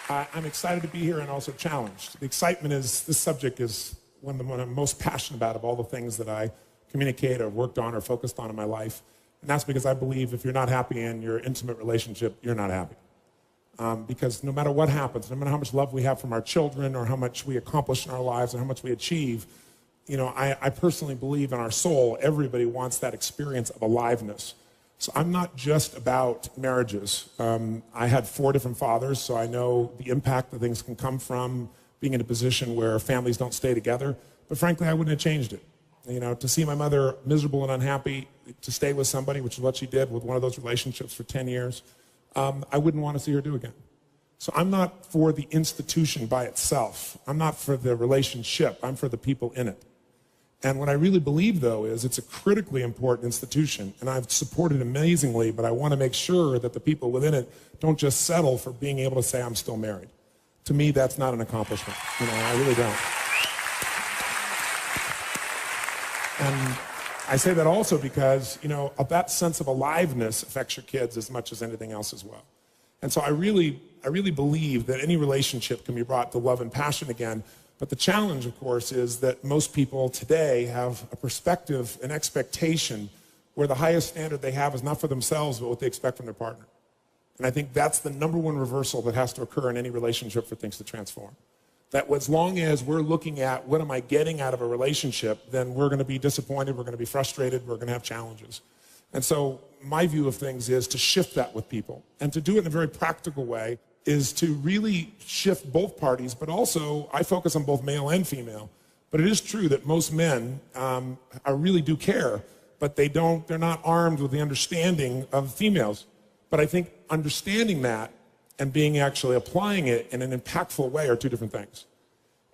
I'm excited to be here and also challenged. The excitement is, this subject is one I'm most passionate about of all the things that I communicate or worked on or focused on in my life. And that's because I believe if you're not happy in your intimate relationship, you're not happy. Because no matter what happens, no matter how much love we have from our children or how much we accomplish in our lives or how much we achieve, you know, I personally believe in our soul, everybody wants that experience of aliveness. So I'm not just about marriages. I had 4 different fathers, so I know the impact that things can come from being in a position where families don't stay together. But frankly, I wouldn't have changed it. You know, to see my mother miserable and unhappy, to stay with somebody, which is what she did with one of those relationships for 10 years, I wouldn't want to see her do again. So I'm not for the institution by itself. I'm not for the relationship. I'm for the people in it. And what I really believe, though, is it's a critically important institution, and I've supported it amazingly, but I want to make sure that the people within it don't just settle for being able to say, I'm still married. To me, that's not an accomplishment. You know, I really don't. And I say that also because, you know, that sense of aliveness affects your kids as much as anything else as well. And so I really believe that any relationship can be brought to love and passion again. But the challenge, of course, is that most people today have a perspective, an expectation, where the highest standard they have is not for themselves, but what they expect from their partner. And I think that's the #1 reversal that has to occur in any relationship for things to transform. That as long as we're looking at what am I getting out of a relationship, then we're going to be disappointed, we're going to be frustrated, we're going to have challenges. And so my view of things is to shift that with people, and to do it in a very practical way is to really shift both parties, but also I focus on both male and female. But it is true that most men really do care, but they're not armed with the understanding of females. But I think understanding that and being actually applying it in an impactful way are 2 different things.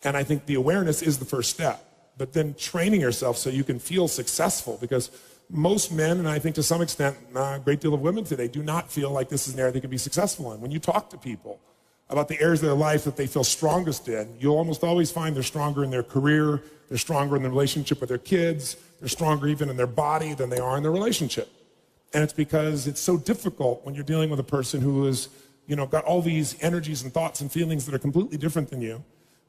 And I think the awareness is the first step, but then training yourself so you can feel successful, because most men, and I think to some extent a great deal of women today, do not feel like this is an area they can be successful in. When you talk to people about the areas of their life that they feel strongest in, you'll almost always find they're stronger in their career, they're stronger in their relationship with their kids, they're stronger even in their body than they are in their relationship. And it's because it's so difficult when you're dealing with a person who is, you know, got all these energies and thoughts and feelings that are completely different than you.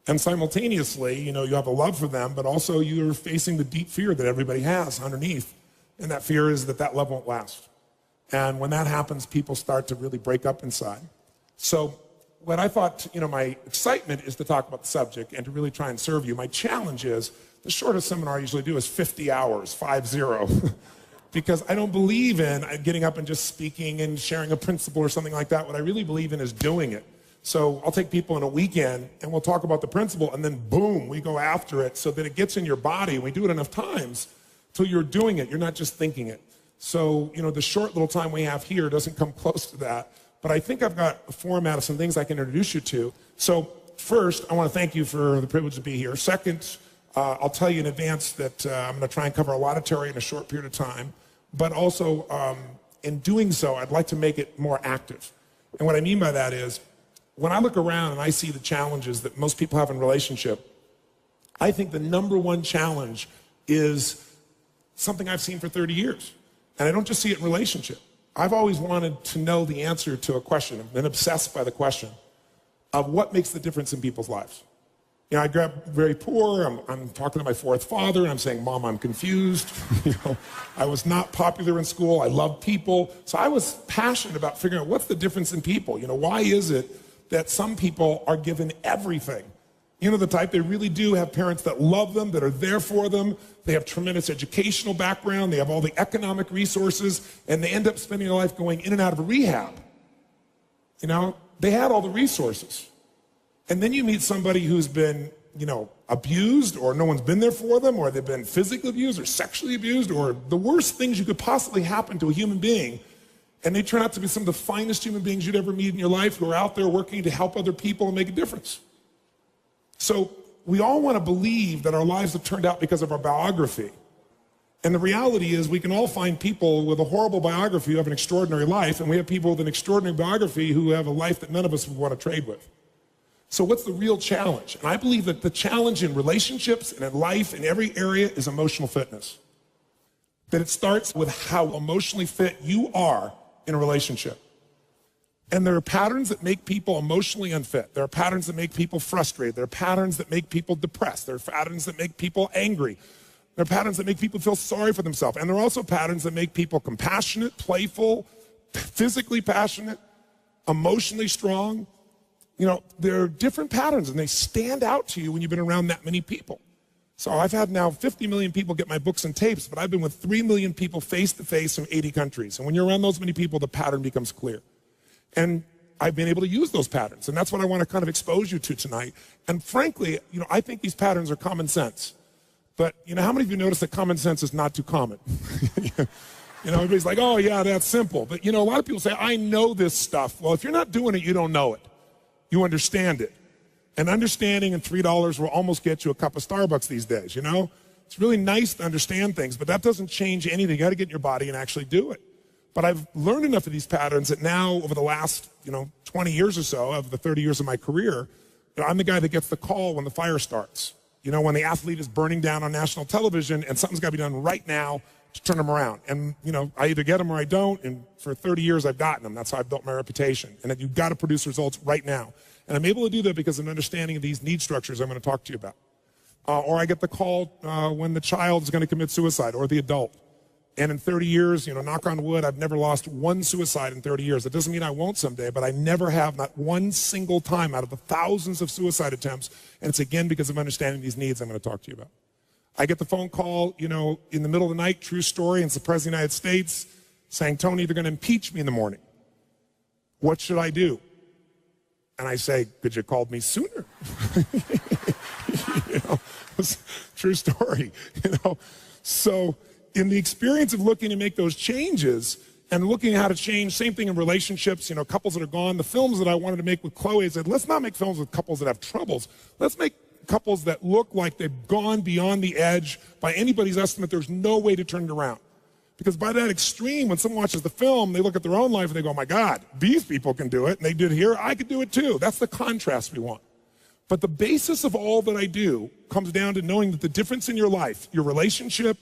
And simultaneously, you know, you have a love for them, but also you're facing the deep fear that everybody has underneath. And that fear is that love won't last. And when that happens, people start to really break up inside. So what I thought, you know, my excitement is to talk about the subject and to really try and serve you. My challenge is, the shortest seminar I usually do is 50 hours, 50. Because I don't believe in getting up and just speaking and sharing a principle or something like that. What I really believe in is doing it. So I'll take people in a weekend and we'll talk about the principle, and then boom, we go after it so that it gets in your body. We do it enough times till you're doing it. You're not just thinking it. So, you know, the short little time we have here doesn't come close to that. But I think I've got a format of some things I can introduce you to. So first, I want to thank you for the privilege to be here. Second, I'll tell you in advance that I'm going to try and cover a lot of territory in a short period of time. But also, in doing so, I'd like to make it more active. And what I mean by that is, when I look around and I see the challenges that most people have in relationship, I think the #1 challenge is something I've seen for 30 years. And I don't just see it in relationship. I've always wanted to know the answer to a question. I've been obsessed by the question of what makes the difference in people's lives. You know, I grew up very poor. I'm talking to my 4th father, and I'm saying, Mom, I'm confused. You know, I was not popular in school. I loved people. So I was passionate about figuring out what's the difference in people. You know, why is it that some people are given everything? You know, the type, they really do have parents that love them, that are there for them. They have tremendous educational background. They have all the economic resources, and they end up spending their life going in and out of a rehab. You know, they had all the resources. And then you meet somebody who's been, you know, abused, or no one's been there for them, or they've been physically abused or sexually abused, or the worst things you could possibly happen to a human being. And they turn out to be some of the finest human beings you'd ever meet in your life, who are out there working to help other people and make a difference. So we all want to believe that our lives have turned out because of our biography. And the reality is we can all find people with a horrible biography who have an extraordinary life, and we have people with an extraordinary biography who have a life that none of us would want to trade with. So what's the real challenge? And I believe that the challenge in relationships and in life in every area is emotional fitness. That it starts with how emotionally fit you are in a relationship. And there are patterns that make people emotionally unfit. There are patterns that make people frustrated. There are patterns that make people depressed. There are patterns that make people angry. There are patterns that make people feel sorry for themselves. And there are also patterns that make people compassionate, playful, physically passionate, emotionally strong. You know, there are different patterns, and they stand out to you when you've been around that many people. So I've had now 50 million people get my books and tapes, but I've been with 3 million people face-to-face from 80 countries. And when you're around those many people, the pattern becomes clear. And I've been able to use those patterns, and that's what I want to kind of expose you to tonight. And frankly, you know, I think these patterns are common sense. But, you know, how many of you notice that common sense is not too common? You know, everybody's like, oh, yeah, that's simple. But, you know, a lot of people say, I know this stuff. Well, if you're not doing it, you don't know it. You understand it. And understanding and $3 will almost get you a cup of Starbucks these days, you know? It's really nice to understand things, but that doesn't change anything. You got to get in your body and actually do it. But I've learned enough of these patterns that now, over the last, 20 years or so, of the 30 years of my career, I'm the guy that gets the call when the fire starts. You know, when the athlete is burning down on national television and something's got to be done right now to turn them around. And, I either get them or I don't. And for 30 years, I've gotten them. That's how I've built my reputation. And that you've got to produce results right now. And I'm able to do that because of an understanding of these need structures I'm going to talk to you about. Or I get the call when the child is going to commit suicide, or the adult. And in 30 years, knock on wood, I've never lost one suicide in 30 years. That doesn't mean I won't someday, but I never have, not one single time out of the thousands of suicide attempts. And it's again because of understanding these needs I'm going to talk to you about. I get the phone call, in the middle of the night, true story, and it's the President of the United States saying, Tony, they're going to impeach me in the morning. What should I do? And I say, could you have called me sooner? True story, So in the experience of looking to make those changes and looking at how to change, same thing in relationships, couples that are gone. The films that I wanted to make with Chloe, I said, let's not make films with couples that have troubles. Let's make couples that look like they've gone beyond the edge. By anybody's estimate, there's no way to turn it around. Because by that extreme, when someone watches the film, they look at their own life and they go, oh my God, these people can do it. And they did here, I could do it too. That's the contrast we want. But the basis of all that I do comes down to knowing that the difference in your life, your relationship,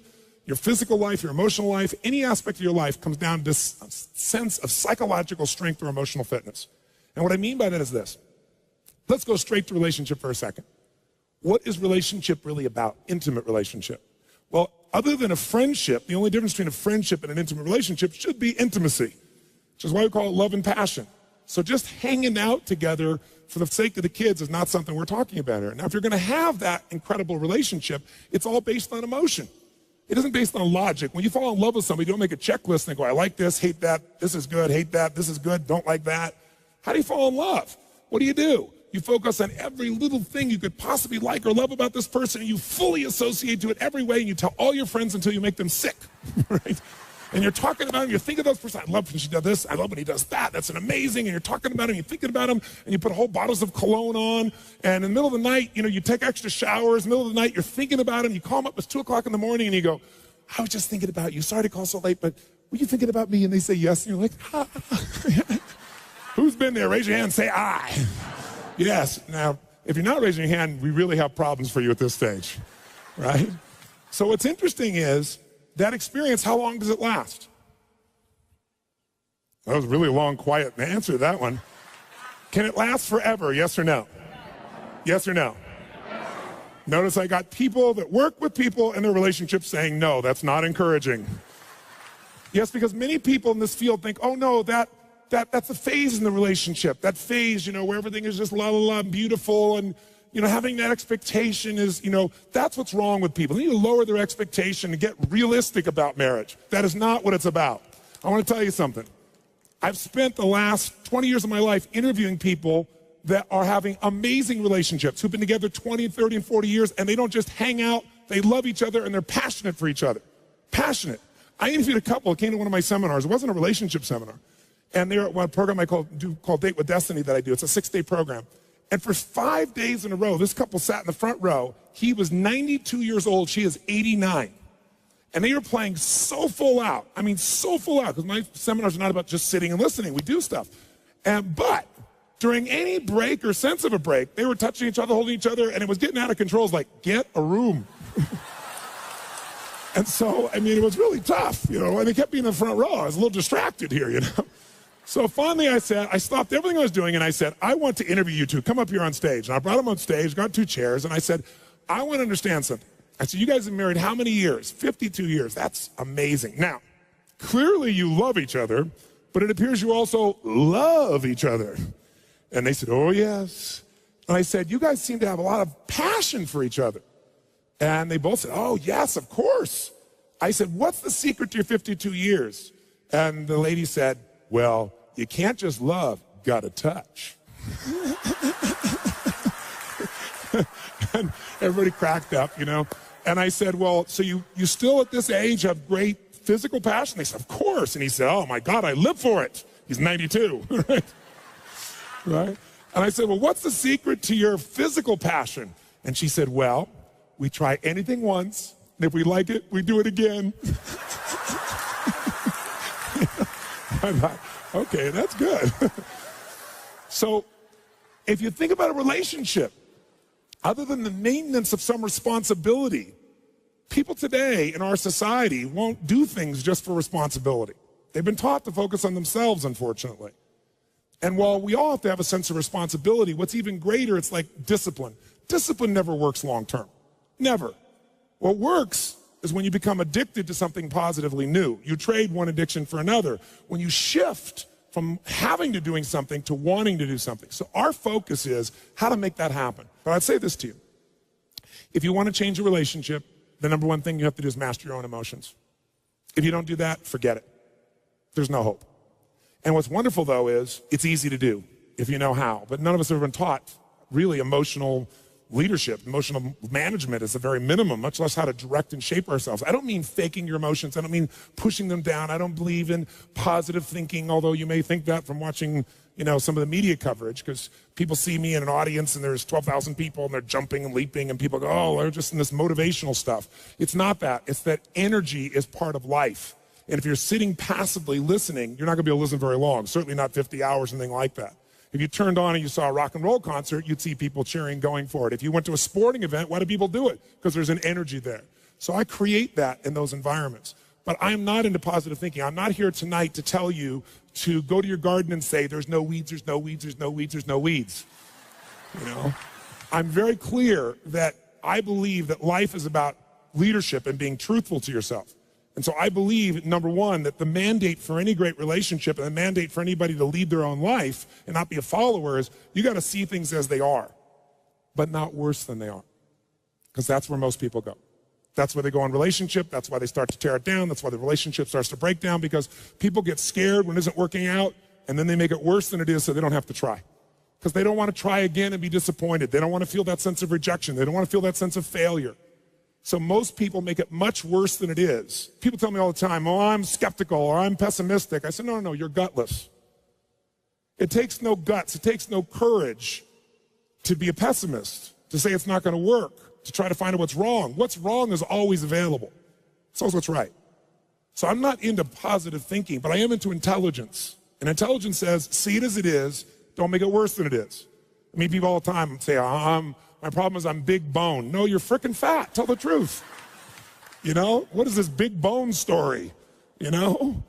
your physical life, your emotional life, any aspect of your life comes down to this sense of psychological strength or emotional fitness. And what I mean by that is this. Let's go straight to relationship for a second. What is relationship really about? Intimate relationship. Well, other than a friendship, the only difference between a friendship and an intimate relationship should be intimacy, which is why we call it love and passion. So just hanging out together for the sake of the kids is not something we're talking about here. Now, if you're going to have that incredible relationship, it's all based on emotion. It isn't based on logic. When you fall in love with somebody, you don't make a checklist and go, I like this, hate that, this is good, hate that, this is good, don't like that. How do you fall in love? What do? You focus on every little thing you could possibly like or love about this person, and you fully associate to it every way, and you tell all your friends until you make them sick, right? And you're talking about him, you think of those person, I love when she does this, I love when he does that, that's an amazing, and you're talking about him, you're thinking about him, and you put whole bottles of cologne on, and in the middle of the night, you take extra showers, middle of the night, you're thinking about him, you call him up, it's 2 o'clock in the morning, and you go, I was just thinking about you, sorry to call so late, but were you thinking about me? And they say yes, and you're like, ah. Who's been there? Raise your hand and say, I. Yes. Now, if you're not raising your hand, we really have problems for you at this stage, right? So what's interesting is that experience, how long does it last? That was a really long, quiet answer to that one. Can it last forever, yes or no? Yes or no? Notice I got people that work with people in their relationships saying, no, that's not encouraging. Yes, because many people in this field think, oh no, that's a phase in the relationship. That phase, where everything is just la la la beautiful, and having that expectation is, that's what's wrong with people. They need to lower their expectation and get realistic about marriage. That is not what it's about. I want to tell you something. I've spent the last 20 years of my life interviewing people that are having amazing relationships, who've been together 20, 30, and 40 years, and they don't just hang out, they love each other, and they're passionate for each other. Passionate. I interviewed a couple that came to one of my seminars. It wasn't a relationship seminar. And they're at one program I called Date with Destiny that I do. It's a 6-day program. And for 5 days in a row, this couple sat in the front row. He was 92 years old. She is 89. And they were playing so full out. I mean, so full out, because my seminars are not about just sitting and listening. We do stuff. But during any break or sense of a break, they were touching each other, holding each other, and it was getting out of control. It was like, get a room. And so, it was really tough, and they kept being in the front row. I was a little distracted here, So finally I stopped everything I was doing and I said, I want to interview you two. Come up here on stage. And I brought them on stage, got 2 chairs, and I said, I want to understand something. I said, you guys have been married how many years? 52 years. That's amazing. Now, clearly you love each other, but it appears you also love each other. And they said, oh yes. And I said, you guys seem to have a lot of passion for each other. And they both said, oh yes, of course. I said, what's the secret to your 52 years? And the lady said, well, you can't just love, gotta touch. And everybody cracked up, you know. And I said, well, so you still at this age have great physical passion? They said, of course. And he said, oh my God, I live for it. He's 92, right? Right? And I said, well, what's the secret to your physical passion? And she said, well, we try anything once, and if we like it, we do it again. I thought, okay, that's good. So if you think about a relationship, other than the maintenance of some responsibility, people today in our society won't do things just for responsibility. They've been taught to focus on themselves, unfortunately. And while we all have to have a sense of responsibility, what's even greater, it's like discipline. Discipline never works long term. Never. What works is when you become addicted to something positively new. You trade one addiction for another. When you shift from having to doing something to wanting to do something. So our focus is how to make that happen. But I'd say this to you. If you want to change a relationship, the number one thing you have to do is master your own emotions. If you don't do that, forget it. There's no hope. And what's wonderful, though, is it's easy to do if you know how. But none of us have been taught really emotional leadership. Emotional management is the very minimum, much less how to direct and shape ourselves. I don't mean faking your emotions. I don't mean pushing them down. I don't believe in positive thinking, although you may think that from watching, you know, some of the media coverage, because people see me in an audience and there's 12,000 people and they're jumping and leaping and people go, oh, they're just in this motivational stuff. It's not that. It's that energy is part of life. And if you're sitting passively listening, you're not going to be able to listen very long, certainly not 50 hours, anything like that. If you turned on and you saw a rock and roll concert, you'd see people cheering, going for it. If you went to a sporting event, why do people do it? Because there's an energy there. So I create that in those environments. But I'm not into positive thinking. I'm not here tonight to tell you to go to your garden and say, there's no weeds, there's no weeds, there's no weeds, there's no weeds. You know? I'm very clear that I believe that life is about leadership and being truthful to yourself. And so I believe, number one, that the mandate for any great relationship and the mandate for anybody to lead their own life and not be a follower is you got to see things as they are, but not worse than they are. Because that's where most people go. That's where they go in relationship. That's why they start to tear it down. That's why the relationship starts to break down, because people get scared when it isn't working out, and then they make it worse than it is so they don't have to try. Because they don't want to try again and be disappointed. They don't want to feel that sense of rejection. They don't want to feel that sense of failure. So most people make it much worse than it is. People tell me all the time, oh, I'm skeptical or I'm pessimistic. I said, no, you're gutless. It takes no guts. It takes no courage to be a pessimist, to say it's not going to work, to try to find out what's wrong. What's wrong is always available. It's always what's right. So I'm not into positive thinking, but I am into intelligence. And intelligence says, see it as it is. Don't make it worse than it is. I mean, people all the time say, my problem is I'm big bone. No, you're freaking fat. Tell the truth. You know, what is this big bone story? You know,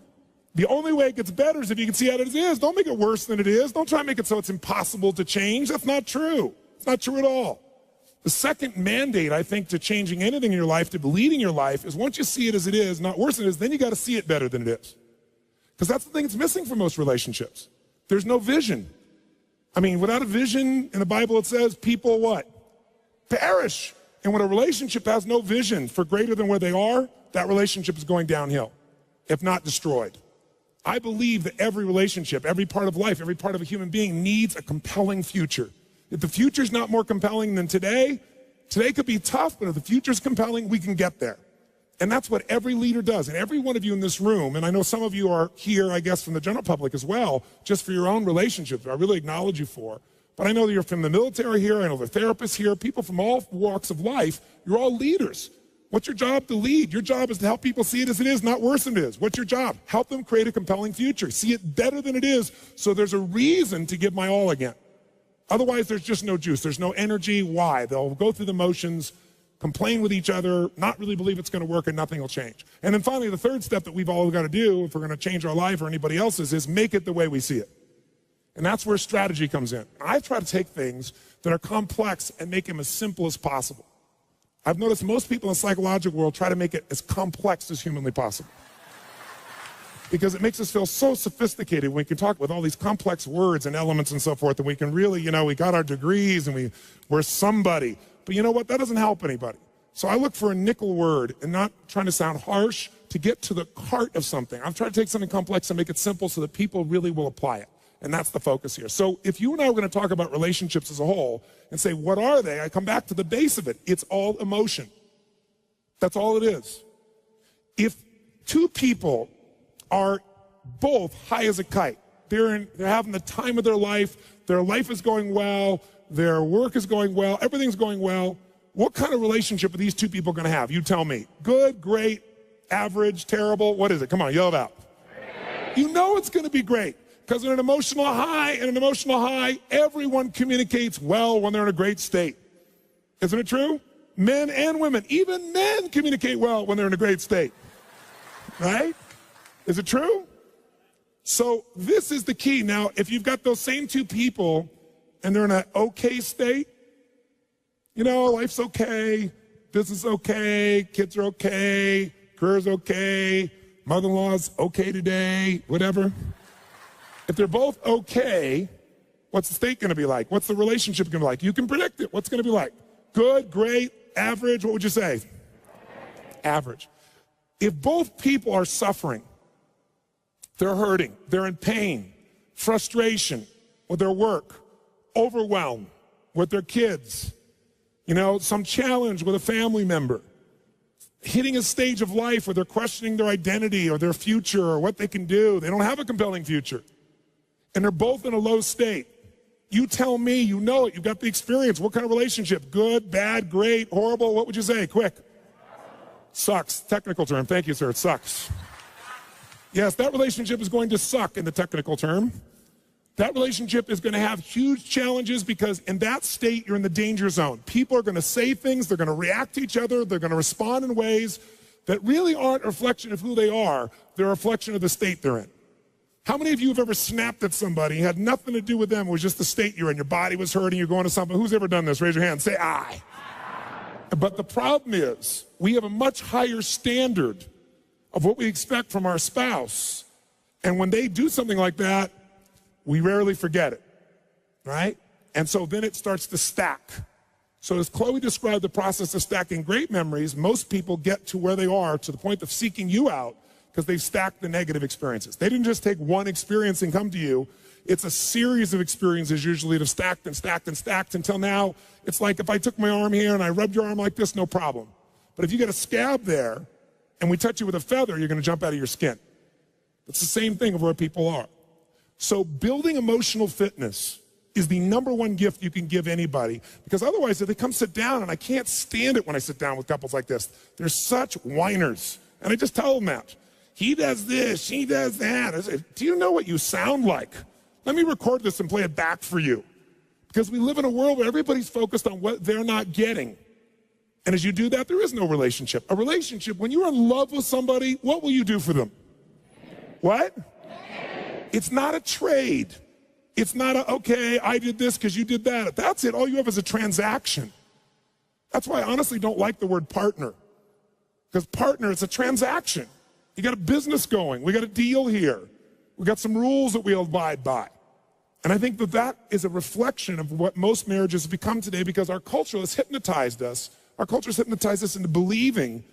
the only way it gets better is if you can see how it is. Don't make it worse than it is. Don't try to make it so it's impossible to change. That's not true. It's not true at all. The second mandate, I think, to changing anything in your life, to leading your life, is once you see it as it is, not worse than it is, then you got to see it better than it is. Because that's the thing that's missing from most relationships. There's no vision. I mean, without a vision, in the Bible it says, people what? Perish. And when a relationship has no vision for greater than where they are, that relationship is going downhill, if not destroyed. I believe that every relationship, every part of life, every part of a human being needs a compelling future. If the future's not more compelling than today could be tough, but if the future's compelling, we can get there. And that's what every leader does. And every one of you in this room, and I know some of you are here, I guess, from the general public as well, just for your own relationships, I really acknowledge you for. But I know that you're from the military here, I know the therapists here, people from all walks of life, you're all leaders. What's your job? To lead. Your job is to help people see it as it is, not worse than it is. What's your job? Help them create a compelling future. See it better than it is, so there's a reason to give my all again. Otherwise, there's just no juice. There's no energy. Why? They'll go through the motions, complain with each other, not really believe it's going to work, and nothing will change. And then finally, the third step that we've all got to do if we're going to change our life or anybody else's is make it the way we see it. And that's where strategy comes in. I try to take things that are complex and make them as simple as possible. I've noticed most people in the psychological world try to make it as complex as humanly possible. Because it makes us feel so sophisticated when we can talk with all these complex words and elements and so forth, and we can really, we got our degrees and we're somebody. But you know what? That doesn't help anybody. So I look for a nickel word and not trying to sound harsh to get to the heart of something. I'm trying to take something complex and make it simple so that people really will apply it. And that's the focus here. So if you and I are going to talk about relationships as a whole and say, what are they? I come back to the base of it. It's all emotion. That's all it is. If two people are both high as a kite, they're having the time of their life is going well, their work is going well, everything's going well, what kind of relationship are these two people going to have? You tell me. Good, great, average, terrible, what is it? Come on, yell it out. You know it's going to be great. Because in an emotional high, everyone communicates well when they're in a great state. Isn't it true? Men and women, even men communicate well when they're in a great state. Right? Is it true? So this is the key. Now, if you've got those same two people and they're in an okay state, life's okay, business is okay, kids are okay, career's okay, mother-in-law's okay today, whatever. If they're both okay, what's the state going to be like? What's the relationship going to be like? You can predict it. What's it going to be like? Good, great, average, what would you say? Average. If both people are suffering, they're hurting, they're in pain, frustration with their work, overwhelmed with their kids, some challenge with a family member, hitting a stage of life where they're questioning their identity or their future or what they can do. They don't have a compelling future. And they're both in a low state. You tell me, you know it, you've got the experience. What kind of relationship? Good, bad, great, horrible? What would you say? Quick. Sucks. Technical term. Thank you, sir. It sucks. Yes, that relationship is going to suck in the technical term. That relationship is going to have huge challenges because in that state, you're in the danger zone. People are going to say things, they're going to react to each other, they're going to respond in ways that really aren't a reflection of who they are, they're a reflection of the state they're in. How many of you have ever snapped at somebody, had nothing to do with them, it was just the state you're in, your body was hurting, you're going to something? Who's ever done this? Raise your hand, say I. But the problem is, we have a much higher standard of what we expect from our spouse. And when they do something like that, we rarely forget it, right? And so then it starts to stack. So as Chloe described the process of stacking great memories, most people get to where they are to the point of seeking you out because they've stacked the negative experiences. They didn't just take one experience and come to you. It's a series of experiences usually that have stacked and stacked and stacked until now. It's like if I took my arm here and I rubbed your arm like this, no problem. But if you get a scab there and we touch you with a feather, you're going to jump out of your skin. It's the same thing of where people are. So building emotional fitness is the number one gift you can give anybody, because otherwise if they come sit down, and I can't stand it when I sit down with couples like this, they're such whiners. And I just tell them that. He does this, she does that. I say, do you know what you sound like? Let me record this and play it back for you. Because we live in a world where everybody's focused on what they're not getting. And as you do that, there is no relationship. A relationship, when you're in love with somebody, what will you do for them? What? It's not a trade. It's not a, okay, I did this because you did that. That's it. All you have is a transaction. That's why I honestly don't like the word partner. Because partner, it's a transaction. You got a business going. We got a deal here. We got some rules that we abide by. And I think that that is a reflection of what most marriages have become today, because our culture has hypnotized us. Our culture has hypnotized us into believing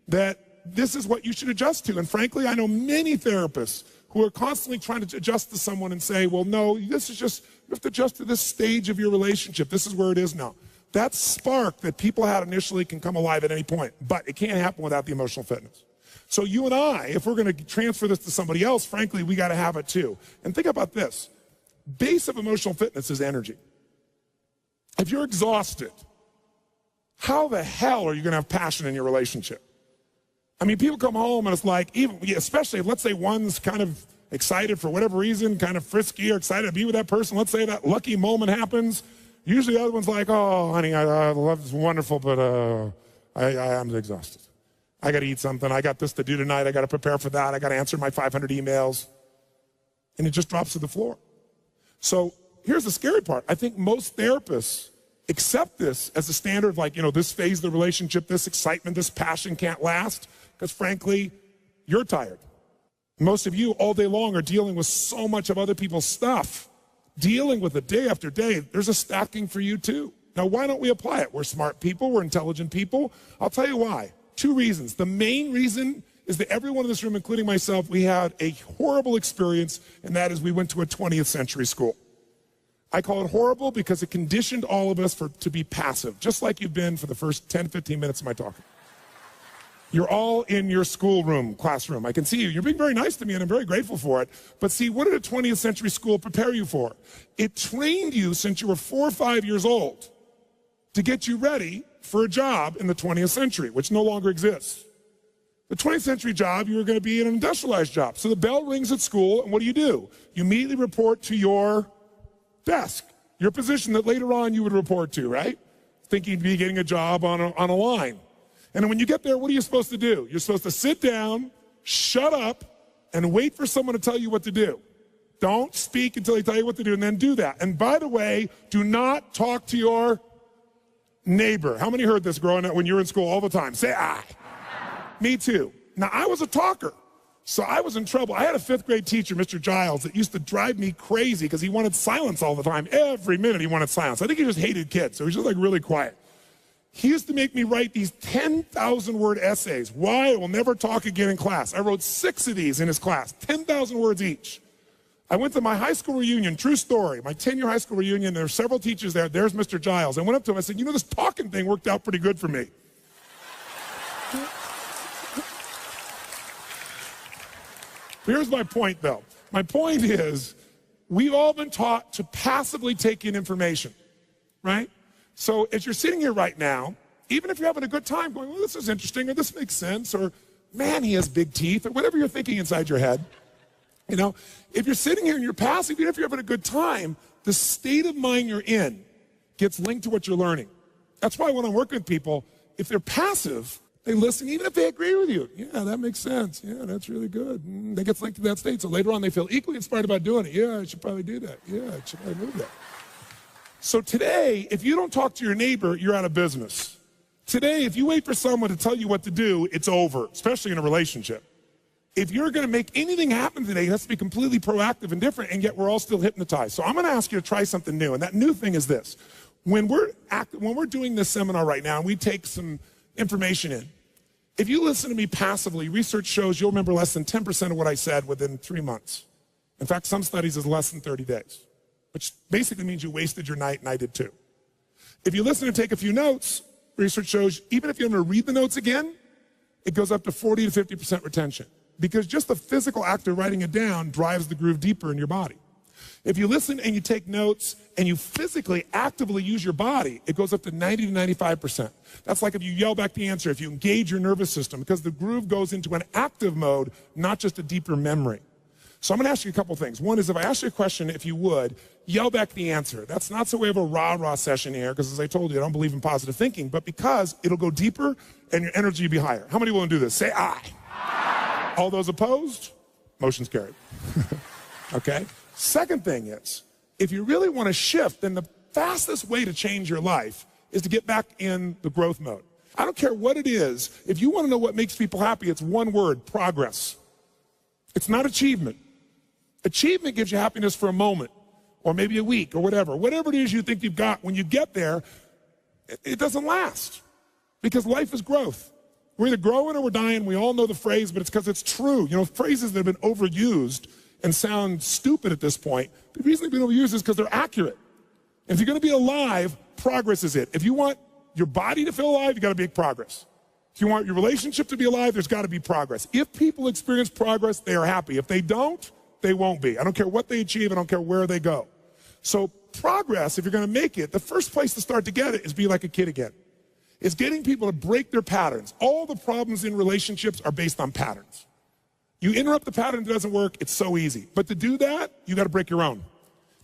that this is what you should adjust to. And frankly, I know many therapists who are constantly trying to adjust to someone and say, well, no, this is just, you have to adjust to this stage of your relationship. This is where it is now. That spark that people had initially can come alive at any point, but it can't happen without the emotional fitness. So you and I, if we're going to transfer this to somebody else, frankly, we got to have it too. And think about this. Base of emotional fitness is energy. If you're exhausted, how the hell are you going to have passion in your relationship? I mean, people come home and it's like, even, especially if, let's say, one's kind of excited for whatever reason, kind of frisky or excited to be with that person. Let's say that lucky moment happens. Usually the other one's like, oh, honey, I love this, wonderful, but I'm exhausted. I got to eat something. I got this to do tonight. I got to prepare for that. I got to answer my 500 emails. And it just drops to the floor. So here's the scary part. I think most therapists accept this as a standard of like, this phase of the relationship, this excitement, this passion can't last because frankly, you're tired. Most of you all day long are dealing with so much of other people's stuff, dealing with it day after day. There's a stacking for you too. Now, why don't we apply it? We're smart people. We're intelligent people. I'll tell you why. 2 reasons. The main reason is that everyone in this room, including myself, we had a horrible experience, and that is we went to a 20th century school. I call it horrible because it conditioned all of us to be passive, just like you've been for the first 10, 15 minutes of my talking. You're all in your schoolroom, classroom. I can see you. You're being very nice to me, and I'm very grateful for it. But see, what did a 20th century school prepare you for? It trained you since you were 4 or 5 years old to get you ready for a job in the 20th century, which no longer exists. The 20th century job, you were going to be an industrialized job. So the bell rings at school, and what do? You immediately report to your desk, your position that later on you would report to, right? Thinking you'd be getting a job on a line. And then when you get there, what are you supposed to do? You're supposed to sit down, shut up, and wait for someone to tell you what to do. Don't speak until they tell you what to do, and then do that. And by the way, do not talk to your neighbor. How many heard this growing up when you were in school all the time? Say aye. Me too. Now, I was a talker, so I was in trouble. I had a 5th grade teacher, Mr. Giles, that used to drive me crazy because he wanted silence all the time. Every minute he wanted silence. I think he just hated kids, so he was just like really quiet. He used to make me write these 10,000-word essays. Why I will never talk again in class. I wrote 6 of these in his class, 10,000 words each. I went to my high school reunion, true story, my 10-year high school reunion. There were several teachers there. There's Mr. Giles. I went up to him. I said, this talking thing worked out pretty good for me. Here's my point, though. My point is, we've all been taught to passively take in information, right? So as you're sitting here right now, even if you're having a good time going, well, this is interesting, or this makes sense, or man, he has big teeth, or whatever you're thinking inside your head, if you're sitting here and you're passive, even if you're having a good time, the state of mind you're in gets linked to what you're learning. That's why when I'm working with people, if they're passive, they listen, even if they agree with you. Yeah, that makes sense. Yeah, that's really good. They get linked to that state. So later on, they feel equally inspired about doing it. Yeah, I should probably do that. Yeah, I should probably do that. So today, if you don't talk to your neighbor, you're out of business. Today, if you wait for someone to tell you what to do, it's over, especially in a relationship. If you're going to make anything happen today, it has to be completely proactive and different, and yet we're all still hypnotized. So I'm going to ask you to try something new, and that new thing is this. When we're doing this seminar right now, and we take some information in, if you listen to me passively, research shows you'll remember less than 10% of what I said within 3 months. In fact, some studies is less than 30 days, which basically means you wasted your night, and I did too. If you listen and take a few notes, research shows even if you want to read the notes again, it goes up to 40 to 50% retention. Because just the physical act of writing it down drives the groove deeper in your body. If you listen and you take notes and you physically actively use your body, it goes up to 90 to 95%. That's like if you yell back the answer, if you engage your nervous system, because the groove goes into an active mode, not just a deeper memory. So I'm going to ask you a couple things. One is if I ask you a question, if you would, yell back the answer. That's not so we have a rah-rah session here, because as I told you, I don't believe in positive thinking, but because it'll go deeper and your energy will be higher. How many will do this? Say aye. All those opposed? Motion's carried. Okay? Second thing is, if you really want to shift, then the fastest way to change your life is to get back in the growth mode. I don't care what it is. If you want to know what makes people happy, it's one word: progress. It's not achievement. Achievement gives you happiness for a moment, or maybe a week, or whatever. Whatever it is you think you've got, when you get there, it doesn't last. Because life is growth. We're either growing or we're dying. We all know the phrase, but it's because it's true. Phrases that have been overused and sound stupid at this point, the reason they've been overused is because they're accurate. And if you're going to be alive, progress is it. If you want your body to feel alive, you got to make progress. If you want your relationship to be alive, there's got to be progress. If people experience progress, they are happy. If they don't, they won't be. I don't care what they achieve. I don't care where they go. So progress, if you're going to make it, the first place to start to get it is be like a kid again. It's getting people to break their patterns. All the problems in relationships are based on patterns. You interrupt the pattern that doesn't work, it's so easy. But to do that, you got to break your own.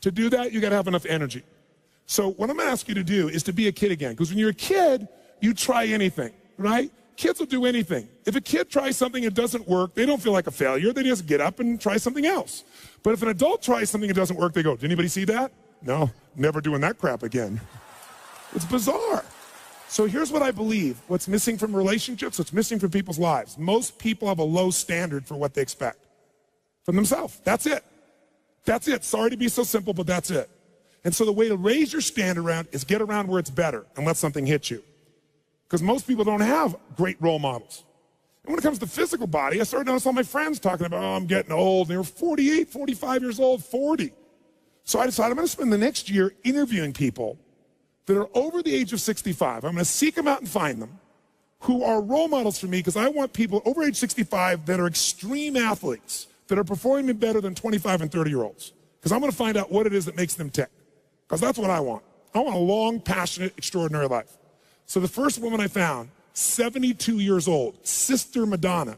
To do that, you got to have enough energy. So what I'm going to ask you to do is to be a kid again. Because when you're a kid, you try anything. right? Kids will do anything. If a kid tries something that doesn't work, they don't feel like a failure. They just get up and try something else. But if an adult tries something that doesn't work, they go, did anybody see that? No, never doing that crap again. It's bizarre. So here's what I believe. What's missing from relationships, what's missing from people's lives. Most people have a low standard for what they expect from themselves. That's it. That's it. Sorry to be so simple, but that's it. And so the way to raise your standard around is get around where it's better and let something hit you. Because most people don't have great role models. And when it comes to physical body, I started to notice all my friends talking about, oh, I'm getting old. And they were 48, 45 years old, 40. So I decided I'm going to spend the next year interviewing people that are over the age of 65. I'm going to seek them out and find them who are role models for me, because I want people over age 65 that are extreme athletes that are performing better than 25 and 30-year-olds. Because I'm going to find out what it is that makes them tick. Because that's what I want. I want a long, passionate, extraordinary life. So the first woman I found, 72 years old, Sister Madonna,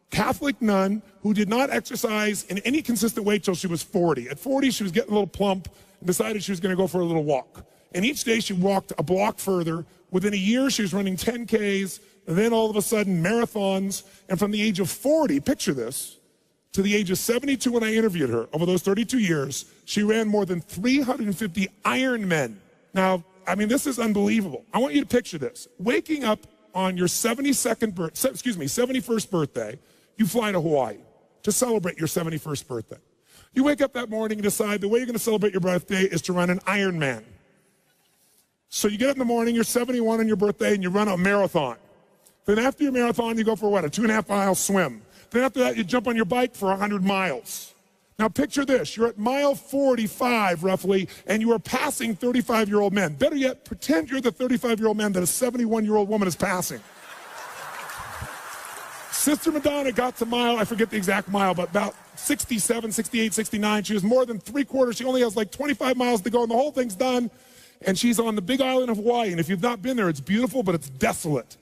Catholic nun who did not exercise in any consistent way till she was 40. At 40, she was getting a little plump and decided she was going to go for a little walk. And each day she walked a block further. Within a year, she was running 10Ks, and then all of a sudden, marathons. And from the age of 40, picture this, to the age of 72 when I interviewed her, over those 32 years, she ran more than 350 Ironmen. Now, I mean, this is unbelievable. I want you to picture this. Waking up on your 71st birthday, you fly to Hawaii to celebrate your 71st birthday. You wake up that morning and decide the way you're going to celebrate your birthday is to run an Ironman. So you get up in the morning, you're 71 on your birthday, and you run a marathon. Then after your marathon, you go for what, a 2.5-mile swim. Then after that, you jump on your bike for 100 miles. Now picture this, you're at mile 45 roughly, and you are passing 35-year-old men. Better yet, pretend you're the 35-year-old man that a 71-year-old woman is passing. Sister Madonna got to mile, I forget the exact mile, but about 67, 68, 69. She was more than three-quarters. She only has like 25 miles to go, and the whole thing's done. And she's on the big island of Hawaii. And if you've not been there, it's beautiful, but it's desolate.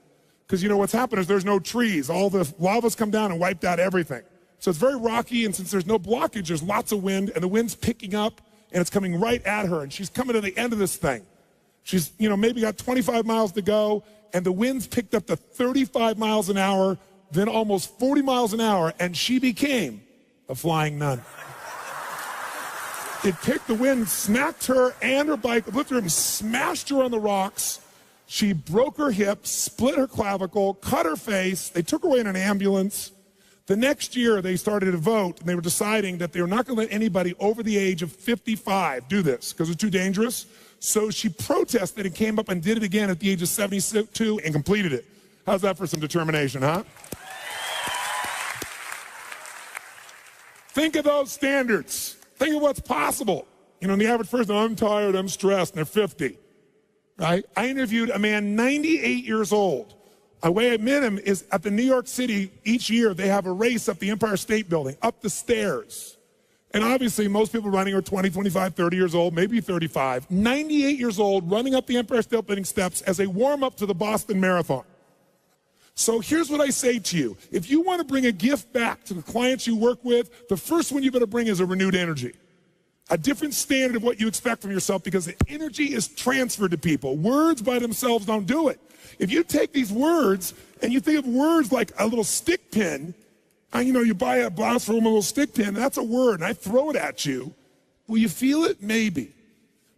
Because you know what's happened is there's no trees. All the lava's come down and wiped out everything. So it's very rocky, and since there's no blockage, there's lots of wind, and the wind's picking up, and it's coming right at her. And she's coming to the end of this thing. She's, maybe got 25 miles to go, and the wind's picked up to 35 miles an hour, then almost 40 miles an hour, and she became a flying nun. It picked the wind, smacked her and her bike, lifted her and smashed her on the rocks. She broke her hip, split her clavicle, cut her face. They took her away in an ambulance. The next year, they started to vote, and they were deciding that they were not going to let anybody over the age of 55 do this because it's too dangerous. So she protested and came up and did it again at the age of 72 and completed it. How's that for some determination, huh? Think of those standards. Think of what's possible. The average person, I'm tired, I'm stressed, and they're 50, right? I interviewed a man 98 years old. The way I met him is at the New York City, each year they have a race up the Empire State Building, up the stairs. And obviously most people running are 20, 25, 30 years old, maybe 35. 98 years old, running up the Empire State Building steps as a warm-up to the Boston Marathon. So here's what I say to you. If you want to bring a gift back to the clients you work with, the first one you better bring is a renewed energy. A different standard of what you expect from yourself, because the energy is transferred to people. Words by themselves don't do it. If you take these words and you think of words like a little stick pin, you buy a blouse for a little stick pin, that's a word, and I throw it at you. Will you feel it? Maybe.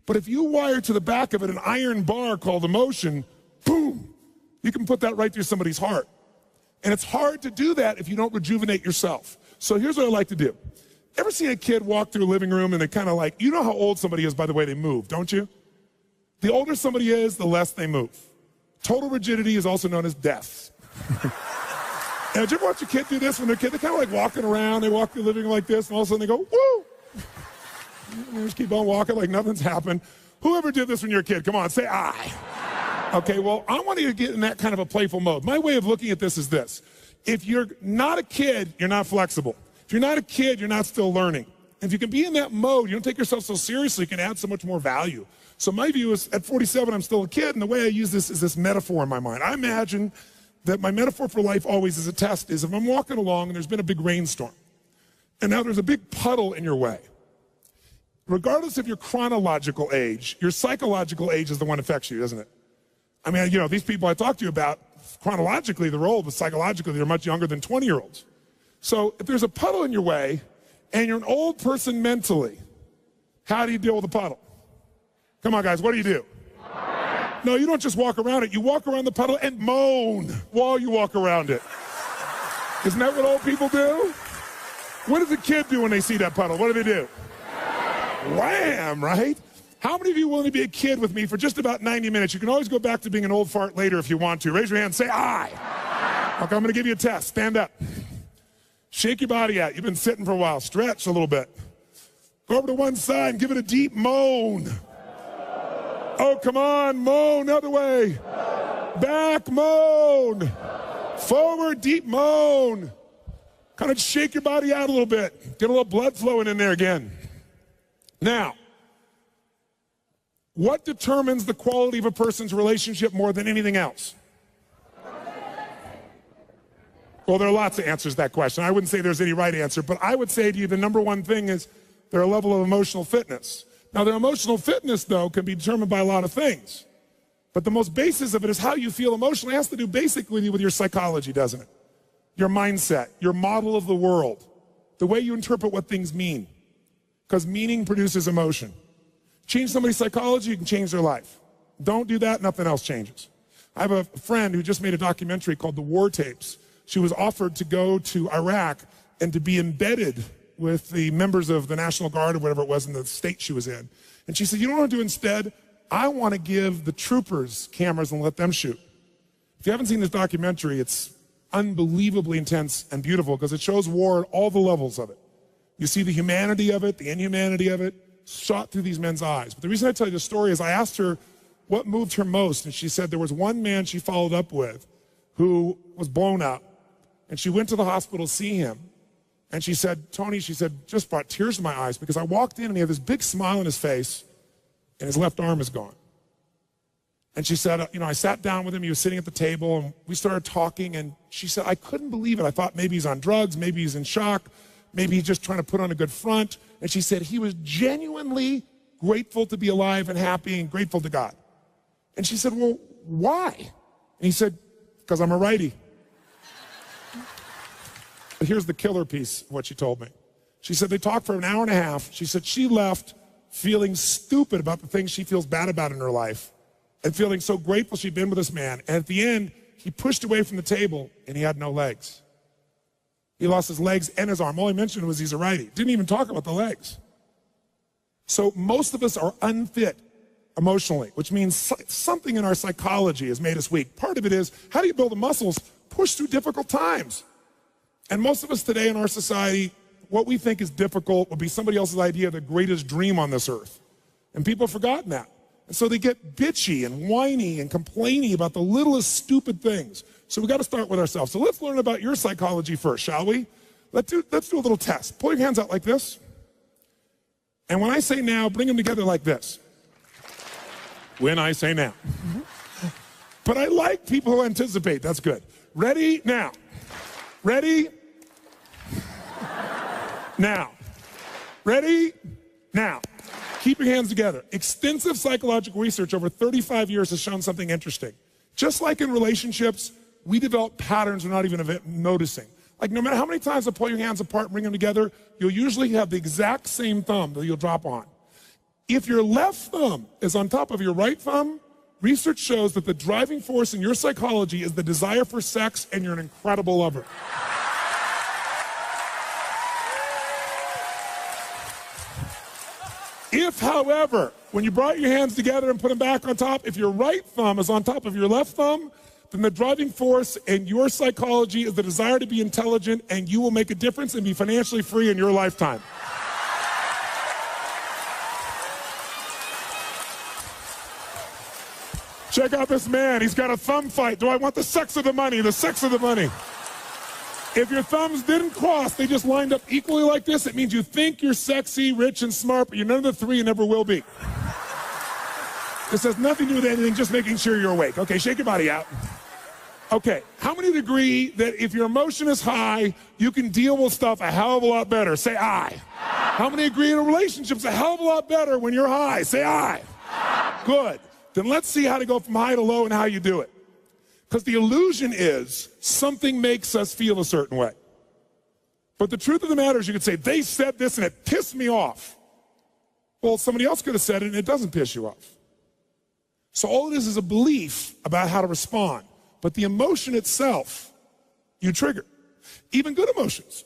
But if you wire to the back of it an iron bar called emotion, boom, you can put that right through somebody's heart. And it's hard to do that if you don't rejuvenate yourself. So here's what I like to do. Ever seen a kid walk through a living room and they kind of like, you know how old somebody is by the way they move, don't you? The older somebody is, the less they move. Total rigidity is also known as death. Now, did you ever watch a kid do this when they're a kid? They're kind of like walking around, they walk through the living room like this, and all of a sudden they go, woo! And they just keep on walking like nothing's happened. Whoever did this when you're a kid, come on, say I. Okay, well, I want you to get in that kind of a playful mode. My way of looking at this is this. If you're not a kid, you're not flexible. If you're not a kid, you're not still learning. And if you can be in that mode, you don't take yourself so seriously, you can add so much more value. So my view is, at 47, I'm still a kid, and the way I use this is this metaphor in my mind. I imagine that my metaphor for life always as a test is if I'm walking along and there's been a big rainstorm, and now there's a big puddle in your way. Regardless of your chronological age, your psychological age is the one that affects you, isn't it? I mean, these people I talked to you about, chronologically they're old, but psychologically they're much younger than 20-year-olds. So if there's a puddle in your way and you're an old person mentally, how do you deal with a puddle? Come on, guys, what do? No, you don't just walk around it. You walk around the puddle and moan while you walk around it. Isn't that what old people do? What does a kid do when they see that puddle? What do? Wham, right? How many of you are willing to be a kid with me for just about 90 minutes? You can always go back to being an old fart later if you want to. Raise your hand, say aye. Okay, I'm gonna give you a test. Stand up. Shake your body out. You've been sitting for a while. Stretch a little bit. Go over to one side and give it a deep moan. Oh, come on, moan, other way. Back, moan. Forward, deep moan. Kind of shake your body out a little bit. Get a little blood flowing in there again. Now, what determines the quality of a person's relationship more than anything else? Well, there are lots of answers to that question. I wouldn't say there's any right answer, but I would say to you the number one thing is their level of emotional fitness. Now, their emotional fitness, though, can be determined by a lot of things. But the most basis of it is how you feel emotionally. It has to do basically with your psychology, doesn't it? Your mindset, your model of the world, the way you interpret what things mean. Because meaning produces emotion. Change somebody's psychology, you can change their life. Don't do that, nothing else changes. I have a friend who just made a documentary called The War Tapes. She was offered to go to Iraq and to be embedded with the members of the National Guard or whatever it was in the state she was in. And she said, you know what I want to do instead? I want to give the troopers cameras and let them shoot. If you haven't seen this documentary, it's unbelievably intense and beautiful because it shows war at all the levels of it. You see the humanity of it, the inhumanity of it, shot through these men's eyes. But the reason I tell you the story is I asked her what moved her most, and she said there was one man she followed up with who was blown up, and she went to the hospital to see him. And she said, Tony, she said, just brought tears to my eyes because I walked in and he had this big smile on his face and his left arm is gone. And she said, you know, I sat down with him, he was sitting at the table and we started talking and she said, I couldn't believe it. I thought maybe he's on drugs, maybe he's in shock, maybe he's just trying to put on a good front. And she said he was genuinely grateful to be alive and happy and grateful to God. And she said, well, why? And he said, because I'm a righty. But here's the killer piece of what she told me. She said they talked for an hour and a half. She said she left feeling stupid about the things she feels bad about in her life and feeling so grateful she'd been with this man. And at the end, he pushed away from the table and he had no legs. He lost his legs and his arm. All he mentioned was he's a righty. Didn't even talk about the legs. So most of us are unfit emotionally, which means something in our psychology has made us weak. Part of it is, how do you build the muscles? Push through difficult times. And most of us today in our society, what we think is difficult will be somebody else's idea of the greatest dream on this earth. And people have forgotten that. And so they get bitchy and whiny and complaining about the littlest stupid things. So we got to start with ourselves. So let's learn about your psychology first, shall we? Let's do a little test. Pull your hands out like this. And when I say now, bring them together like this. When I say now. But I like people who anticipate. That's good. Ready? Now. Ready? Now. Ready? Now. Keep your hands together. Extensive psychological research over 35 years has shown something interesting. Just like in relationships, we develop patterns we're not even noticing. Like no matter how many times I pull your hands apart and bring them together, you'll usually have the exact same thumb that you'll drop on. If your left thumb is on top of your right thumb, research shows that the driving force in your psychology is the desire for sex and you're an incredible lover. If, however, when you brought your hands together and put them back on top, if your right thumb is on top of your left thumb, then the driving force in your psychology is the desire to be intelligent and you will make a difference and be financially free in your lifetime. Check out this man. He's got a thumb fight. Do I want the sex or the money? The sex or the money. If your thumbs didn't cross, they just lined up equally like this, it means you think you're sexy, rich, and smart, but you're none of the three and never will be. This has nothing to do with anything, just making sure you're awake. Okay, shake your body out. Okay, how many would agree that if your emotion is high, you can deal with stuff a hell of a lot better? Say aye. How many agree in a relationship's a hell of a lot better when you're high? Say aye. Good. Then let's see how to go from high to low and how you do it. Because the illusion is something makes us feel a certain way. But the truth of the matter is you could say, they said this and it pissed me off. Well, somebody else could have said it and it doesn't piss you off. So all it is a belief about how to respond. But the emotion itself, you trigger. Even good emotions.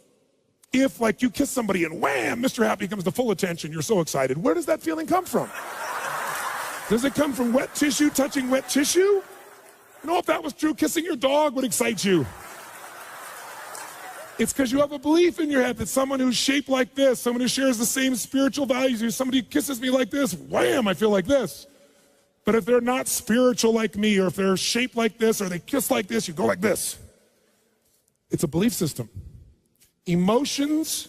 If, like, you kiss somebody and wham, Mr. Happy comes to full attention, you're so excited, where does that feeling come from? Does it come from wet tissue touching wet tissue? You know, if that was true, kissing your dog would excite you. It's because you have a belief in your head that someone who's shaped like this, someone who shares the same spiritual values as you, somebody who kisses me like this, wham, I feel like this. But if they're not spiritual like me, or if they're shaped like this, or they kiss like this, you go like this. It's a belief system. Emotions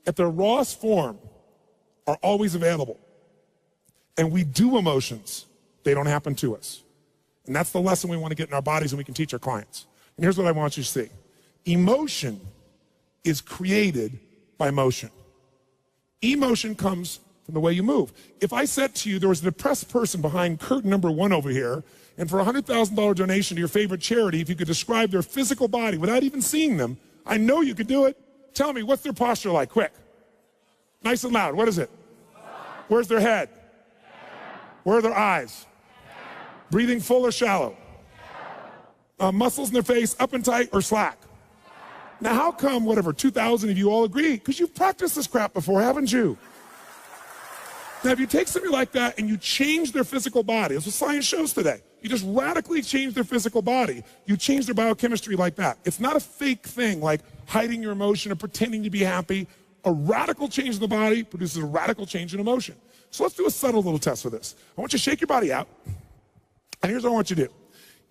at their rawest form are always available. And we do emotions. They don't happen to us. And that's the lesson we want to get in our bodies and we can teach our clients. And here's what I want you to see. Emotion is created by motion. Emotion comes from the way you move. If I said to you there was a depressed person behind curtain number 1 over here, and for a $100,000 donation to your favorite charity, if you could describe their physical body without even seeing them, I know you could do it. Tell me, what's their posture like? Quick. Nice and loud. What is it? Where's their head? Where are their eyes? Breathing full or shallow? Muscles in their face, up and tight or slack? Now, how come, whatever, 2,000 of you all agree? Because you've practiced this crap before, haven't you? Now, if you take somebody like that and you change their physical body, that's what science shows today. You just radically change their physical body. You change their biochemistry like that. It's not a fake thing like hiding your emotion or pretending to be happy. A radical change in the body produces a radical change in emotion. So let's do a subtle little test for this. I want you to shake your body out. And here's what I want you to do.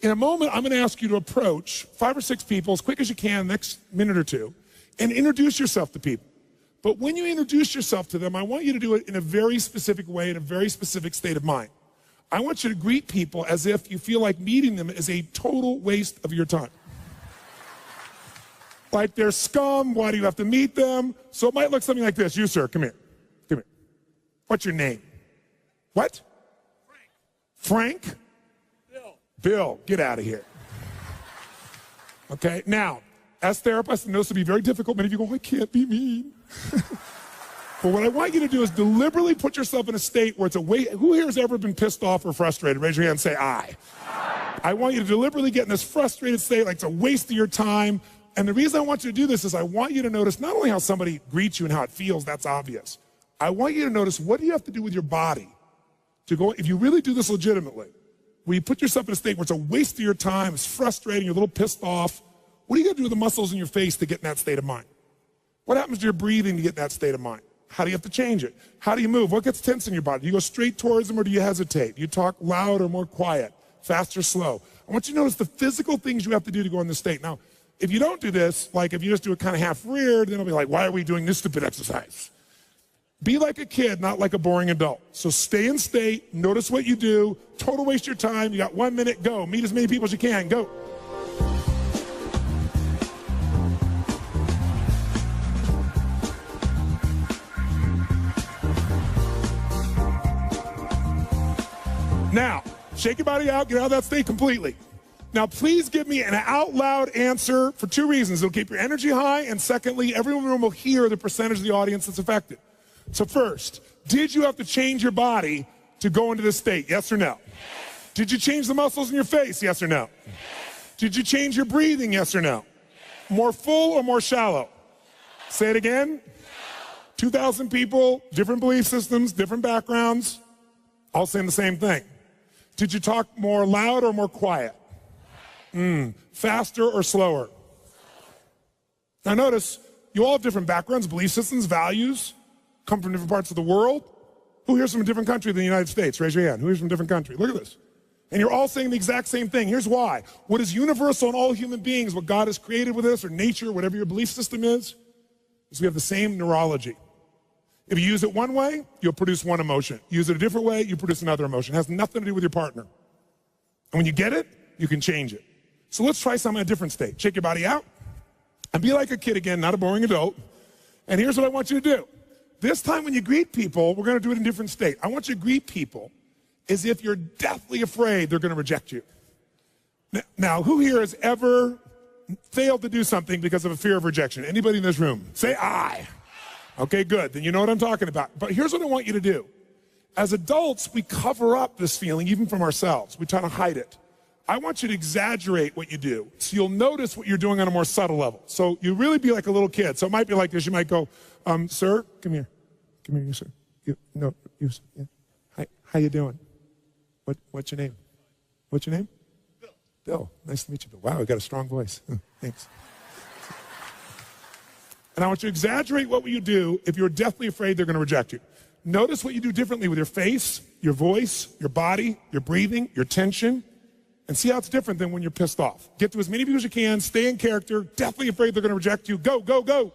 In a moment, I'm going to ask you to approach 5 or 6 people as quick as you can, next minute or two, and introduce yourself to people. But when you introduce yourself to them, I want you to do it in a very specific way, in a very specific state of mind. I want you to greet people as if you feel like meeting them is a total waste of your time. Like they're scum, why do you have to meet them? So it might look something like this. You, sir, come here. Come here. What's your name? What? Frank. Frank? Bill, get out of here. Okay, now, as therapists, I know this will be very difficult. Many of you go, I can't be mean. But what I want you to do is deliberately put yourself in a state where it's a way. Who here has ever been pissed off or frustrated? Raise your hand and say, I. I want you to deliberately get in this frustrated state like it's a waste of your time. And the reason I want you to do this is I want you to notice not only how somebody greets you and how it feels, that's obvious. I want you to notice what do you have to do with your body to go, if you really do this legitimately, where you put yourself in a state where it's a waste of your time, it's frustrating, you're a little pissed off, what are you going to do with the muscles in your face to get in that state of mind? What happens to your breathing to get in that state of mind? How do you have to change it? How do you move? What gets tense in your body? Do you go straight towards them or do you hesitate? Do you talk loud or more quiet, fast or slow? I want you to notice the physical things you have to do to go in this state. Now, if you don't do this, like if you just do it kind of half-reared, then it'll be like, why are we doing this stupid exercise? Be like a kid, not like a boring adult. So stay in state, notice what you do, total waste your time, you got 1 minute, go. Meet as many people as you can, go. Now, shake your body out, get out of that state completely. Now, please give me an out loud answer for 2 reasons. It'll keep your energy high, and secondly, everyone in the room will hear the percentage of the audience that's affected. So first, did you have to change your body to go into this state, yes or no? Yes. Did you change the muscles in your face, yes or no? Yes. Did you change your breathing, yes or no? Yes. More full or more shallow? Say it again. 2,000 people, different belief systems, different backgrounds, all saying the same thing. Did you talk more loud or more quiet? Faster or slower? Now notice, you all have different backgrounds, belief systems, values, come from different parts of the world. Who here's from a different country than the United States? Raise your hand. Who here's from a different country? Look at this. And you're all saying the exact same thing. Here's why. What is universal in all human beings, what God has created with us, or nature, whatever your belief system is we have the same neurology. If you use it one way, you'll produce one emotion. Use it a different way, you produce another emotion. It has nothing to do with your partner. And when you get it, you can change it. So let's try something in a different state. Shake your body out and be like a kid again, not a boring adult. And here's what I want you to do. This time when you greet people, we're going to do it in a different state. I want you to greet people as if you're deathly afraid they're going to reject you. Now, who here has ever failed to do something because of a fear of rejection? Anybody in this room? Say I. Okay, good. Then you know what I'm talking about. But here's what I want you to do. As adults, we cover up this feeling even from ourselves. We try to hide it. I want you to exaggerate what you do so you'll notice what you're doing on a more subtle level. So you really be like a little kid. So it might be like this. You might go, sir, come here. Come here, you, sir. Yeah. Hi, how you doing? What's your name? What's your name? Bill. Nice to meet you, Bill. Wow, you got a strong voice. Thanks. And I want you to exaggerate what you do if you're deathly afraid they're going to reject you. Notice what you do differently with your face, your voice, your body, your breathing, your tension, and see how it's different than when you're pissed off. Get to as many people as you can, stay in character, deathly afraid they're going to reject you. Go, go, go.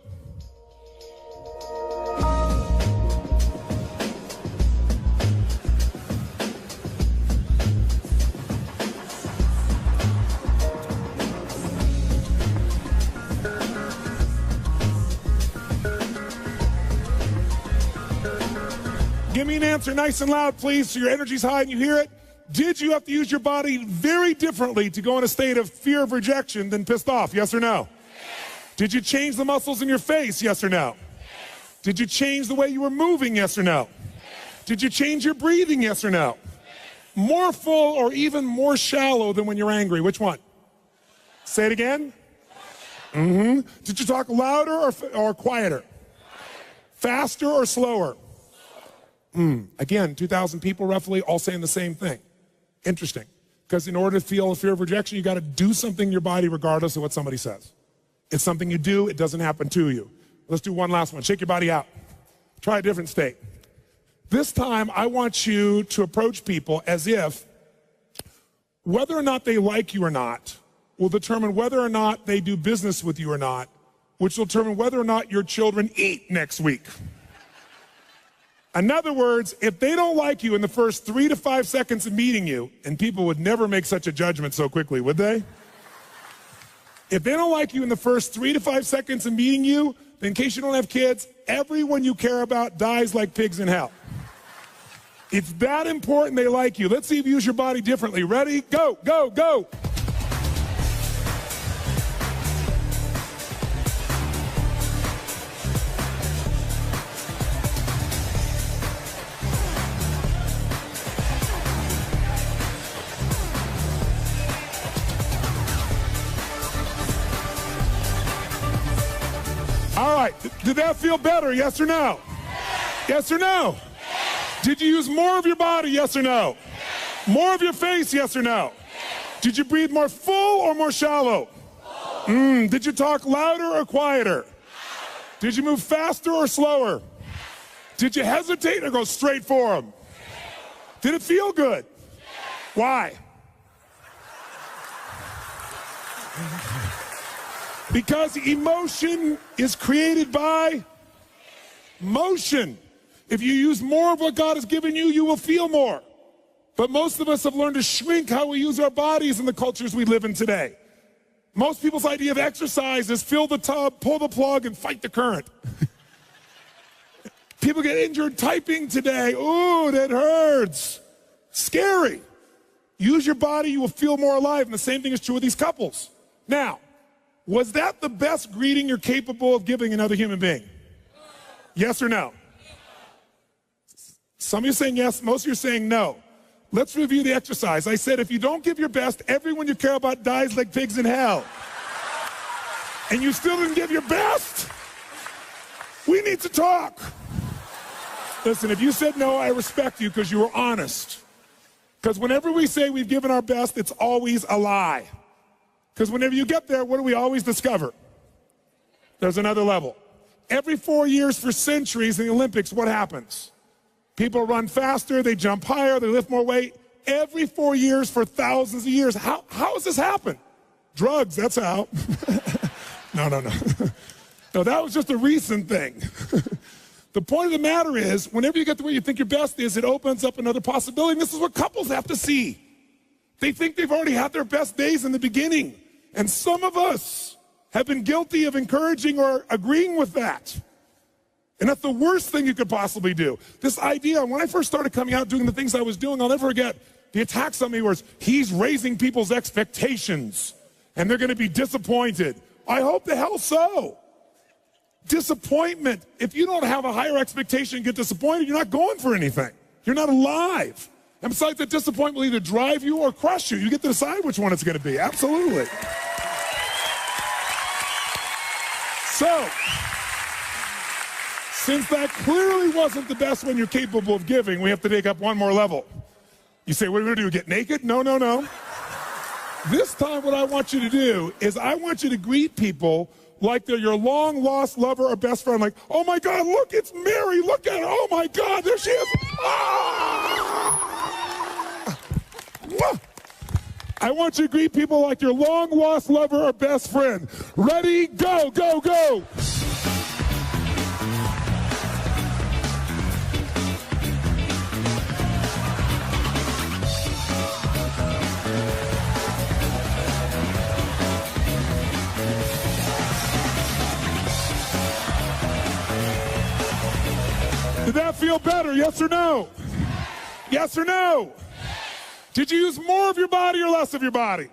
Give me an answer nice and loud, please, so your energy's high and you hear it. Did you have to use your body very differently to go in a state of fear of rejection than pissed off? Yes or no? Yes. Did you change the muscles in your face? Yes or no? Yes. Did you change the way you were moving? Yes or no? Yes. Did you change your breathing? Yes or no? Yes. More full or even more shallow than when you're angry? Which one? Say it again. Mm-hmm. Did you talk louder or quieter? Faster or slower? Again, 2,000 people roughly all saying the same thing. Interesting. Because in order to feel a fear of rejection, you got to do something in your body regardless of what somebody says. It's something you do, it doesn't happen to you. Let's do one last one. Shake your body out. Try a different state. This time, I want you to approach people as if whether or not they like you or not will determine whether or not they do business with you or not, which will determine whether or not your children eat next week. In other words, if they don't like you in the first 3 to 5 seconds of meeting you, and people would never make such a judgment so quickly, would they? If they don't like you in the first 3 to 5 seconds of meeting you, then in case you don't have kids, everyone you care about dies like pigs in hell. It's that important they like you. Let's see if you use your body differently. Ready? Go, go, go. All right, did that feel better, yes or no? Yes or no? Did you use more of your body, yes or no? More of your face, yes or no? Did you breathe more full or more shallow? Did you talk louder or quieter? Did you move faster or slower? Did you hesitate or go straight for them? Did it feel good? Why? Because emotion is created by motion. If you use more of what God has given you, you will feel more. But most of us have learned to shrink how we use our bodies in the cultures we live in today. Most people's idea of exercise is fill the tub, pull the plug, and fight the current. People get injured typing today. Ooh, that hurts. Scary. Use your body, you will feel more alive. And the same thing is true with these couples. Now, was that the best greeting you're capable of giving another human being? Yes or no? Some of you are saying yes, most of you are saying no. Let's review the exercise. I said if you don't give your best, everyone you care about dies like pigs in hell. And you still didn't give your best? We need to talk. Listen, if you said no, I respect you because you were honest. Because whenever we say we've given our best, it's always a lie. Because whenever you get there, what do we always discover? There's another level. Every 4 years for centuries in the Olympics, what happens? People run faster, they jump higher, they lift more weight. Every 4 years for thousands of years. How has this happened? Drugs, that's how. No. No, that was just a recent thing. The point of the matter is, whenever you get to where you think your best is, it opens up another possibility. And this is what couples have to see. They think they've already had their best days in the beginning. And some of us have been guilty of encouraging or agreeing with that. And that's the worst thing you could possibly do. This idea, when I first started coming out doing the things I was doing, I'll never forget, the attacks on me was, he's raising people's expectations and they're going to be disappointed. I hope the hell so. Disappointment. If you don't have a higher expectation and get disappointed, you're not going for anything. You're not alive. And besides, that disappointment will either drive you or crush you. You get to decide which one it's going to be. Absolutely. So, since that clearly wasn't the best one you're capable of giving, we have to take up one more level. You say, what are we going to do, get naked? No, no, no. This time what I want you to do is I want you to greet people like they're your long-lost lover or best friend. Like, oh my God, look, it's Mary. Look at her. Oh my God, there she is. Ah! I want you to greet people like your long-lost lover or best friend. Ready, go, go, go. Did that feel better, yes or no? Yes or no? Did you use more of your body or less of your body?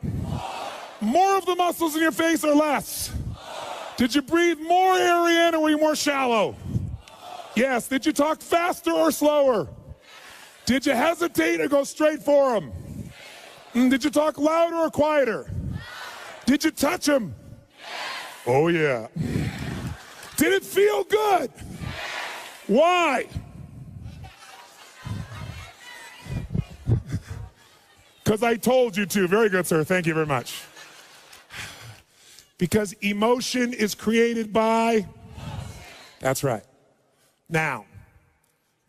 More of the muscles in your face or less? Did you breathe more air in or were you more shallow? Yes. Did you talk faster or slower? Did you hesitate or go straight for them? Did you talk louder or quieter? Did you touch them? Oh yeah. Did it feel good? Why? Because I told you to. Very good, sir. Thank you very much. Because emotion is created by? That's right. Now,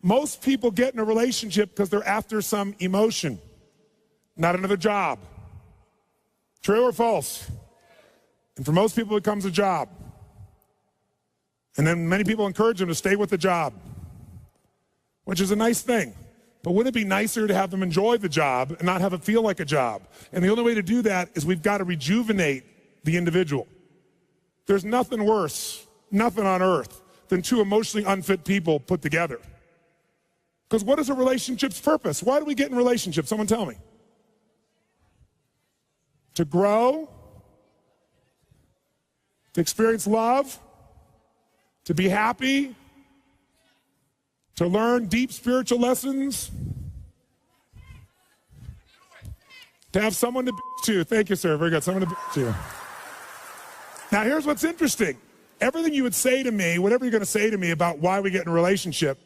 most people get in a relationship because they're after some emotion, not another job. True or false? And for most people, it becomes a job. And then many people encourage them to stay with the job, which is a nice thing. But wouldn't it be nicer to have them enjoy the job and not have it feel like a job? And the only way to do that is we've got to rejuvenate the individual. There's nothing worse, nothing on earth, than two emotionally unfit people put together. Because what is a relationship's purpose? Why do we get in relationships? Someone tell me. To grow, to experience love, to be happy, to learn deep spiritual lessons, to have someone to bitch to. Thank you, sir. Very good. Someone to bitch to. Now, here's what's interesting. Everything you would say to me, whatever you're going to say to me about why we get in a relationship,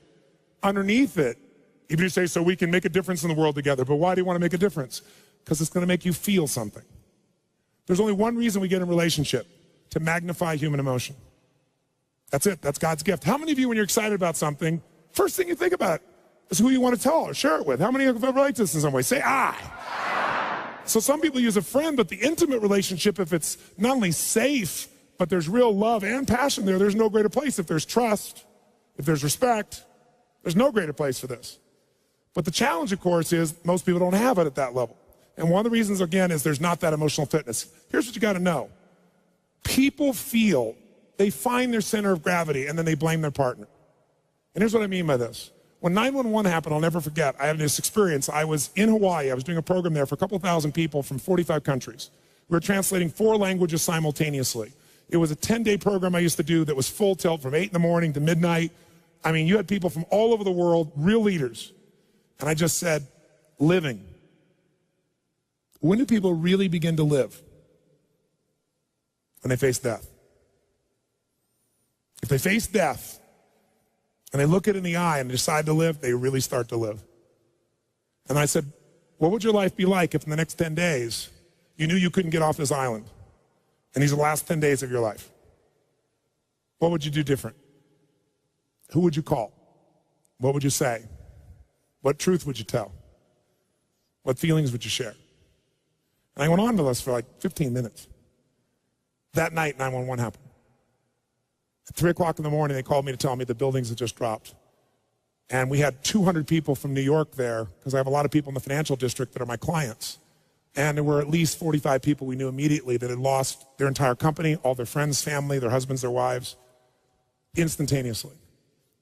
underneath it, if you say, so we can make a difference in the world together. But why do you want to make a difference? Because it's going to make you feel something. There's only one reason we get in a relationship, to magnify human emotion. That's it. That's God's gift. How many of you, when you're excited about something, first thing you think about is who you want to tell or share it with? How many of you relate to this in some way? Say, I. So some people use a friend, but the intimate relationship, if it's not only safe, but there's real love and passion there, there's no greater place. If there's trust, if there's respect, there's no greater place for this. But the challenge, of course, is most people don't have it at that level. And one of the reasons, again, is there's not that emotional fitness. Here's what you got to know. People feel they find their center of gravity and then they blame their partner. And here's what I mean by this. When 911 happened, I'll never forget, I had this experience. I was in Hawaii. I was doing a program there for a couple thousand people from 45 countries. We were translating 4 languages simultaneously. It was a 10-day program I used to do that was full tilt from 8 in the morning to midnight. I mean, you had people from all over the world, real leaders. And I just said, living. When do people really begin to live? When they face death. If they face death and they look it in the eye and decide to live, they really start to live. And I said, what would your life be like if in the next 10 days you knew you couldn't get off this island and these are the last 10 days of your life? What would you do different? Who would you call? What would you say? What truth would you tell? What feelings would you share? And I went on to this for like 15 minutes. That night, 911 happened. At 3 o'clock in the morning, they called me to tell me the buildings had just dropped. And we had 200 people from New York there, because I have a lot of people in the financial district that are my clients. And there were at least 45 people we knew immediately that had lost their entire company, all their friends, family, their husbands, their wives, instantaneously.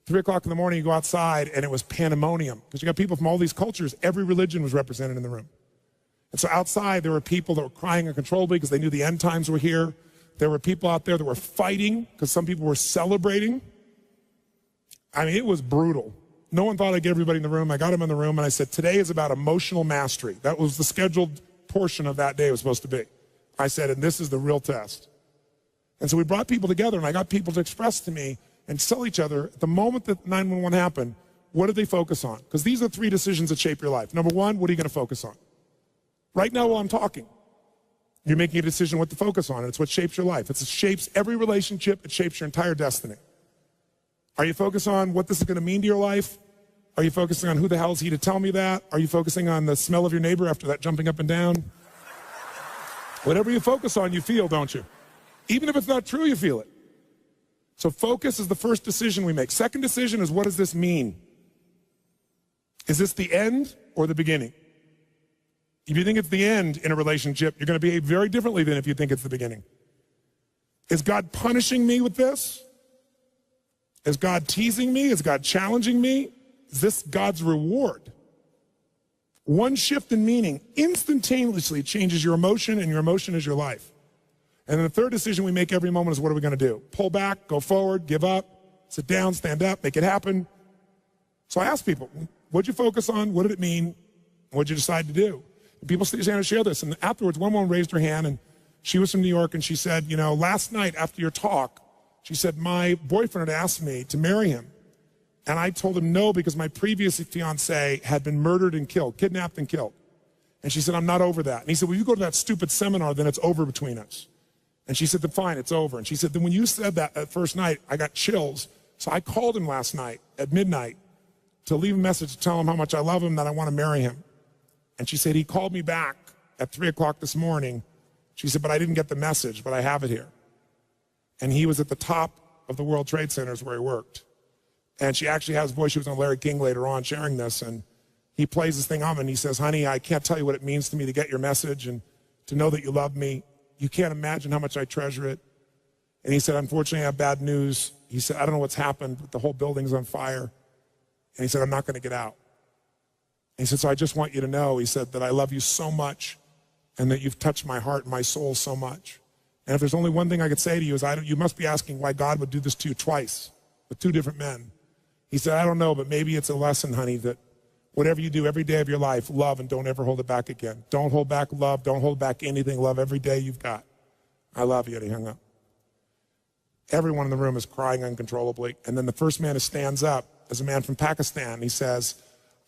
3 o'clock in the morning, you go outside, and it was pandemonium. Because you got people from all these cultures. Every religion was represented in the room. And so outside, there were people that were crying uncontrollably because they knew the end times were here. There were people out there that were fighting because some people were celebrating. I mean, it was brutal. No one thought I'd get everybody in the room. I got them in the room, and I said, today is about emotional mastery. That was the scheduled portion of that day it was supposed to be. I said, and this is the real test. And so we brought people together, and I got people to express to me and tell each other, at the moment that 911 happened, what did they focus on? Because these are 3 decisions that shape your life. Number 1, what are you going to focus on? Right now while I'm talking, you're making a decision what to focus on, and it's what shapes your life. It shapes every relationship. It shapes your entire destiny. Are you focused on what this is going to mean to your life? Are you focusing on who the hell is he to tell me that? Are you focusing on the smell of your neighbor after that jumping up and down? Whatever you focus on, you feel, don't you? Even if it's not true, you feel it. So focus is the first decision we make. Second decision is, what does this mean? Is this the end or the beginning? If you think it's the end in a relationship, you're going to behave very differently than if you think it's the beginning. Is God punishing me with this? Is God teasing me? Is God challenging me? Is this God's reward? One shift in meaning instantaneously changes your emotion, and your emotion is your life. And then the third decision we make every moment is, what are we going to do? Pull back, go forward, give up, sit down, stand up, make it happen. So I ask people, what'd you focus on? What did it mean? What'd you decide to do? And people stand to share this. And afterwards, one woman raised her hand, and she was from New York, and she said, you know, last night after your talk, she said, my boyfriend had asked me to marry him. And I told him no because my previous fiance had been murdered and killed, kidnapped and killed. And she said, I'm not over that. And he said, well, you go to that stupid seminar, then it's over between us. And she said, then fine, it's over. And she said, then when you said that first night, I got chills. So I called him last night at midnight to leave a message to tell him how much I love him, that I want to marry him. And she said, he called me back at 3 o'clock this morning. She said, but I didn't get the message, but I have it here. And he was at the top of the World Trade Centers where he worked. And she actually has a voice. She was on Larry King later on sharing this. And he plays this thing on and he says, honey, I can't tell you what it means to me to get your message and to know that you love me. You can't imagine how much I treasure it. And he said, unfortunately, I have bad news. He said, I don't know what's happened, but the whole building's on fire. And he said, I'm not going to get out. And he said, so I just want you to know, he said, that I love you so much and that you've touched my heart and my soul so much. And if there's only one thing I could say to you is, you must be asking why God would do this to you twice with 2 different men. He said, I don't know, but maybe it's a lesson, honey, that whatever you do every day of your life, love and don't ever hold it back again. Don't hold back love. Don't hold back anything. Love every day you've got. I love you. And he hung up. Everyone in the room is crying uncontrollably. And then the first man who stands up is a man from Pakistan. He says,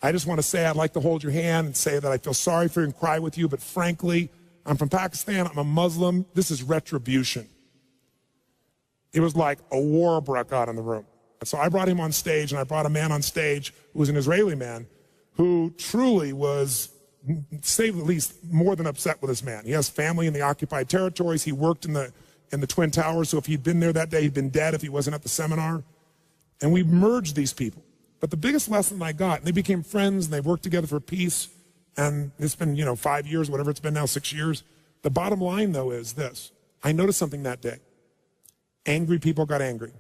I just want to say I'd like to hold your hand and say that I feel sorry for you and cry with you, but frankly, I'm from Pakistan. I'm a Muslim. This is retribution. It was like a war broke out in the room. And so I brought him on stage, and I brought a man on stage who was an Israeli man who truly was, to say the least, more than upset with this man. He has family in the occupied territories. He worked in the Twin Towers, so if he'd been there that day, he'd been dead if he wasn't at the seminar. And we merged these people. But the biggest lesson I got, and they became friends, and they worked together for peace, and it's been, 5 years, whatever it's been now, 6 years. The bottom line, though, is this. I noticed something that day. Angry people got angry.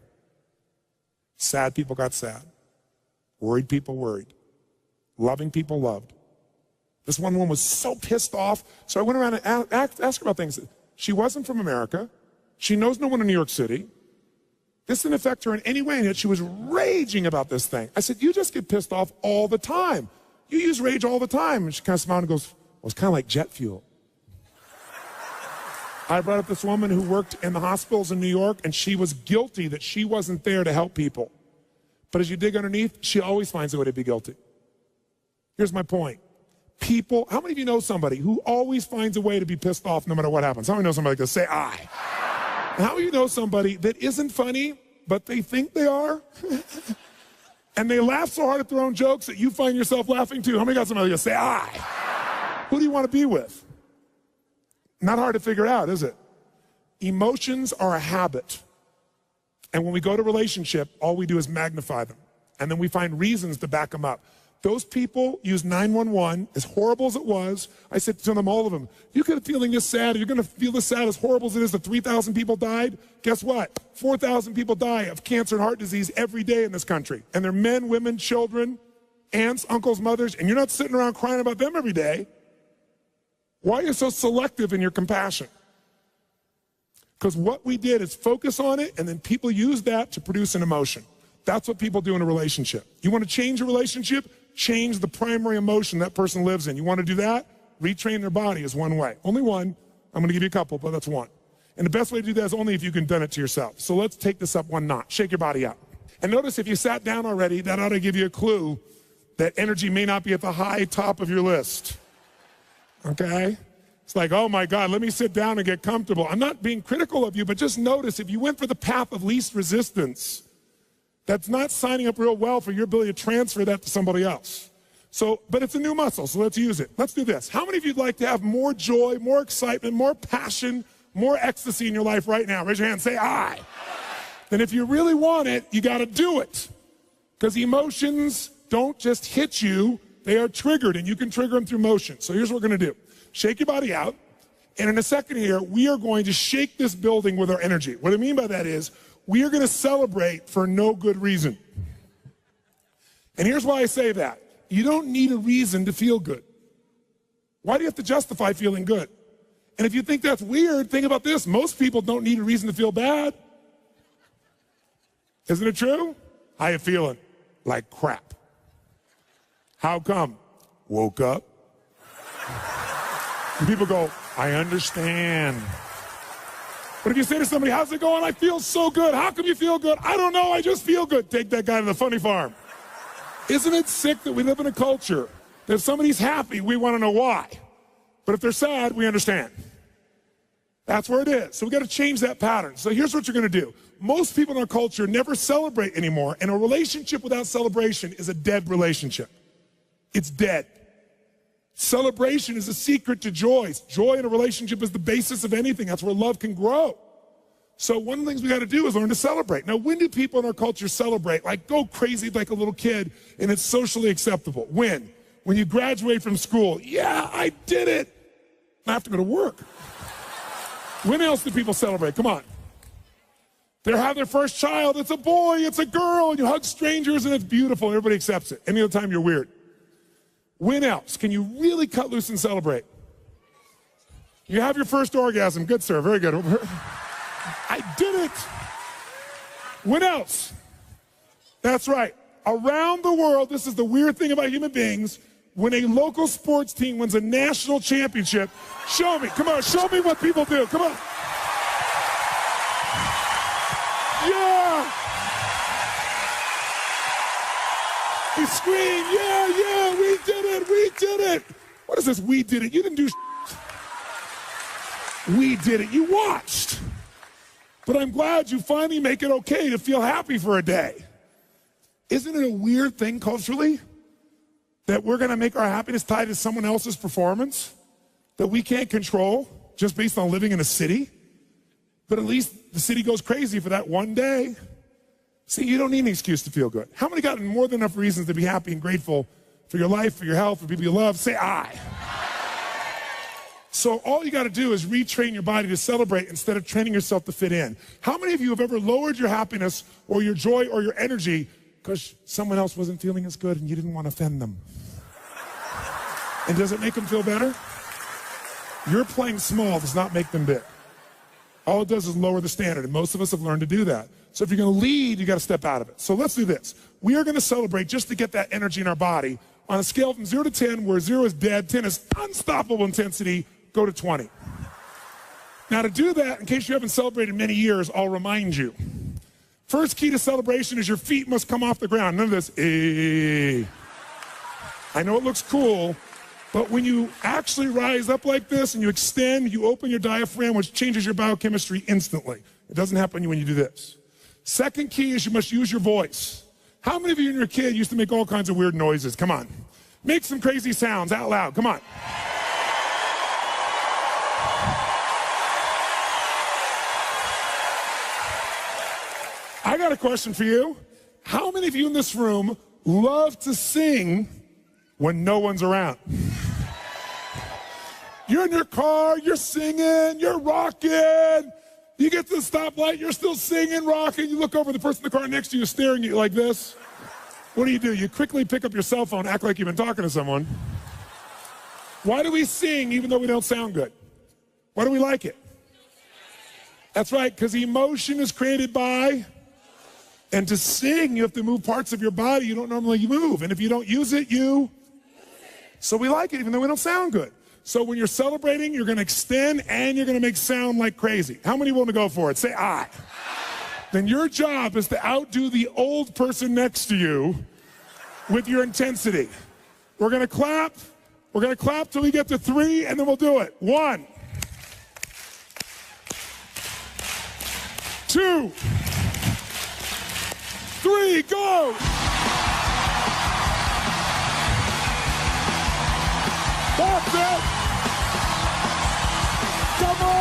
Sad people got sad. Worried people worried. Loving people loved. This one woman was so pissed off, so I went around and asked her about things. She wasn't from America. She knows no one in New York City. This didn't affect her in any way, and yet she was raging about this thing. I said, you just get pissed off all the time. You use rage all the time. And she kind of smiled and goes, well, it's kind of like jet fuel. I brought up this woman who worked in the hospitals in New York, and she was guilty that she wasn't there to help people. But as you dig underneath, she always finds a way to be guilty. Here's my point. People, how many of you know somebody who always finds a way to be pissed off no matter what happens? How many know somebody that say, I? And how many of you know somebody that isn't funny, but they think they are? And they laugh so hard at their own jokes that you find yourself laughing too. How many got somebody that say, I? Who do you want to be with? Not hard to figure out, is it? Emotions are a habit. And when we go to relationship, all we do is magnify them. And then we find reasons to back them up. Those people used 911, as horrible as it was. I said to them, all of them, you could be feeling this sad, you're gonna feel this sad, as horrible as it is that 3,000 people died. Guess what? 4,000 people die of cancer and heart disease every day in this country. And they're men, women, children, aunts, uncles, mothers, and you're not sitting around crying about them every day. Why are you so selective in your compassion? Because what we did is focus on it, and then people use that to produce an emotion. That's what people do in a relationship. You want to change a relationship? Change the primary emotion that person lives in. You want to do that? Retrain their body is one way. Only one. I'm going to give you a couple, but that's one. And the best way to do that is only if you can do it to yourself. So let's take this up one notch. Shake your body out. And notice if you sat down already, that ought to give you a clue that energy may not be at the high top of your list. Okay? It's like, oh my God, let me sit down and get comfortable. I'm not being critical of you, but just notice if you went for the path of least resistance, that's not signing up real well for your ability to transfer that to somebody else. So, but it's a new muscle, so let's use it. Let's do this. How many of you'd like to have more joy, more excitement, more passion, more ecstasy in your life right now? Raise your hand, say I. Then if you really want it, you gotta do it. Because emotions don't just hit you, they are triggered, and you can trigger them through motion. So here's what we're gonna do. Shake your body out, and in a second here, we are going to shake this building with our energy. What I mean by that is, we are going to celebrate for no good reason. And here's why I say that. You don't need a reason to feel good. Why do you have to justify feeling good? And if you think that's weird, think about this. Most people don't need a reason to feel bad. Isn't it true? How you feeling? Like crap. How come? Woke up. And people go, I understand. But if you say to somebody, how's it going? I feel so good. How come you feel good? I don't know, I just feel good. Take that guy to the funny farm. Isn't it sick that we live in a culture that if somebody's happy, we want to know why. But if they're sad, we understand. That's where it is. So we got to change that pattern. So here's what you're going to do. Most people in our culture never celebrate anymore, and a relationship without celebration is a dead relationship. It's dead. Celebration is a secret to joy. Joy in a relationship is the basis of anything. That's where love can grow. So one of the things we got to do is learn to celebrate. Now, when do people in our culture celebrate? Like go crazy like a little kid and it's socially acceptable. When? When you graduate from school. Yeah, I did it. I have to go to work. When else do people celebrate? Come on. They have their first child. It's a boy, it's a girl, and you hug strangers and it's beautiful. Everybody accepts it. Any other time you're weird. When else can you really cut loose and celebrate? You have your first orgasm. Good, sir. Very good. I did it. When else? That's right. Around the world, this is the weird thing about human beings, when a local sports team wins a national championship, show me. Come on, show me what people do. Come on. Yeah. You scream, yeah, we did it. What is this, we did it? You didn't do We did it, you watched. But I'm glad you finally make it okay to feel happy for a day. Isn't it a weird thing culturally that we're gonna make our happiness tied to someone else's performance that we can't control just based on living in a city? But at least the city goes crazy for that one day. See, you don't need an excuse to feel good. How many got more than enough reasons to be happy and grateful for your life, for your health, for people you love? Say I. So all you got to do is retrain your body to celebrate instead of training yourself to fit in. How many of you have ever lowered your happiness or your joy or your energy because someone else wasn't feeling as good and you didn't want to offend them? And does it make them feel better? Your playing small does not make them big. All it does is lower the standard, and most of us have learned to do that. So if you're going to lead, you got to step out of it. So let's do this. We are going to celebrate just to get that energy in our body. On a scale from 0 to 10, where 0 is dead, 10 is unstoppable intensity, go to 20. Now to do that, in case you haven't celebrated in many years, I'll remind you. First key to celebration is your feet must come off the ground. None of this, eh. I know it looks cool, but when you actually rise up like this and you extend, you open your diaphragm, which changes your biochemistry instantly. It doesn't happen when you do this. Second key is you must use your voice. How many of you and your kid used to make all kinds of weird noises? Come on. Make some crazy sounds out loud. Come on. I got a question for you. How many of you in this room love to sing when no one's around. You're in your car, you're singing, you're rocking. You get to the stoplight, you're still singing, rocking. You look over, the person in the car next to you is staring at you like this. What do? You quickly pick up your cell phone, act like you've been talking to someone. Why do we sing even though we don't sound good? Why do we like it? That's right, because emotion is created by, and to sing, you have to move parts of your body you don't normally move. And if you don't use it, so we like it even though we don't sound good. So when you're celebrating, you're going to extend and you're going to make sound like crazy. How many want to go for it? Say I. Then your job is to outdo the old person next to you with your intensity. We're going to clap. We're going to clap till we get to 3, and then we'll do it. 1, 2, 3, go! That's it! Come on!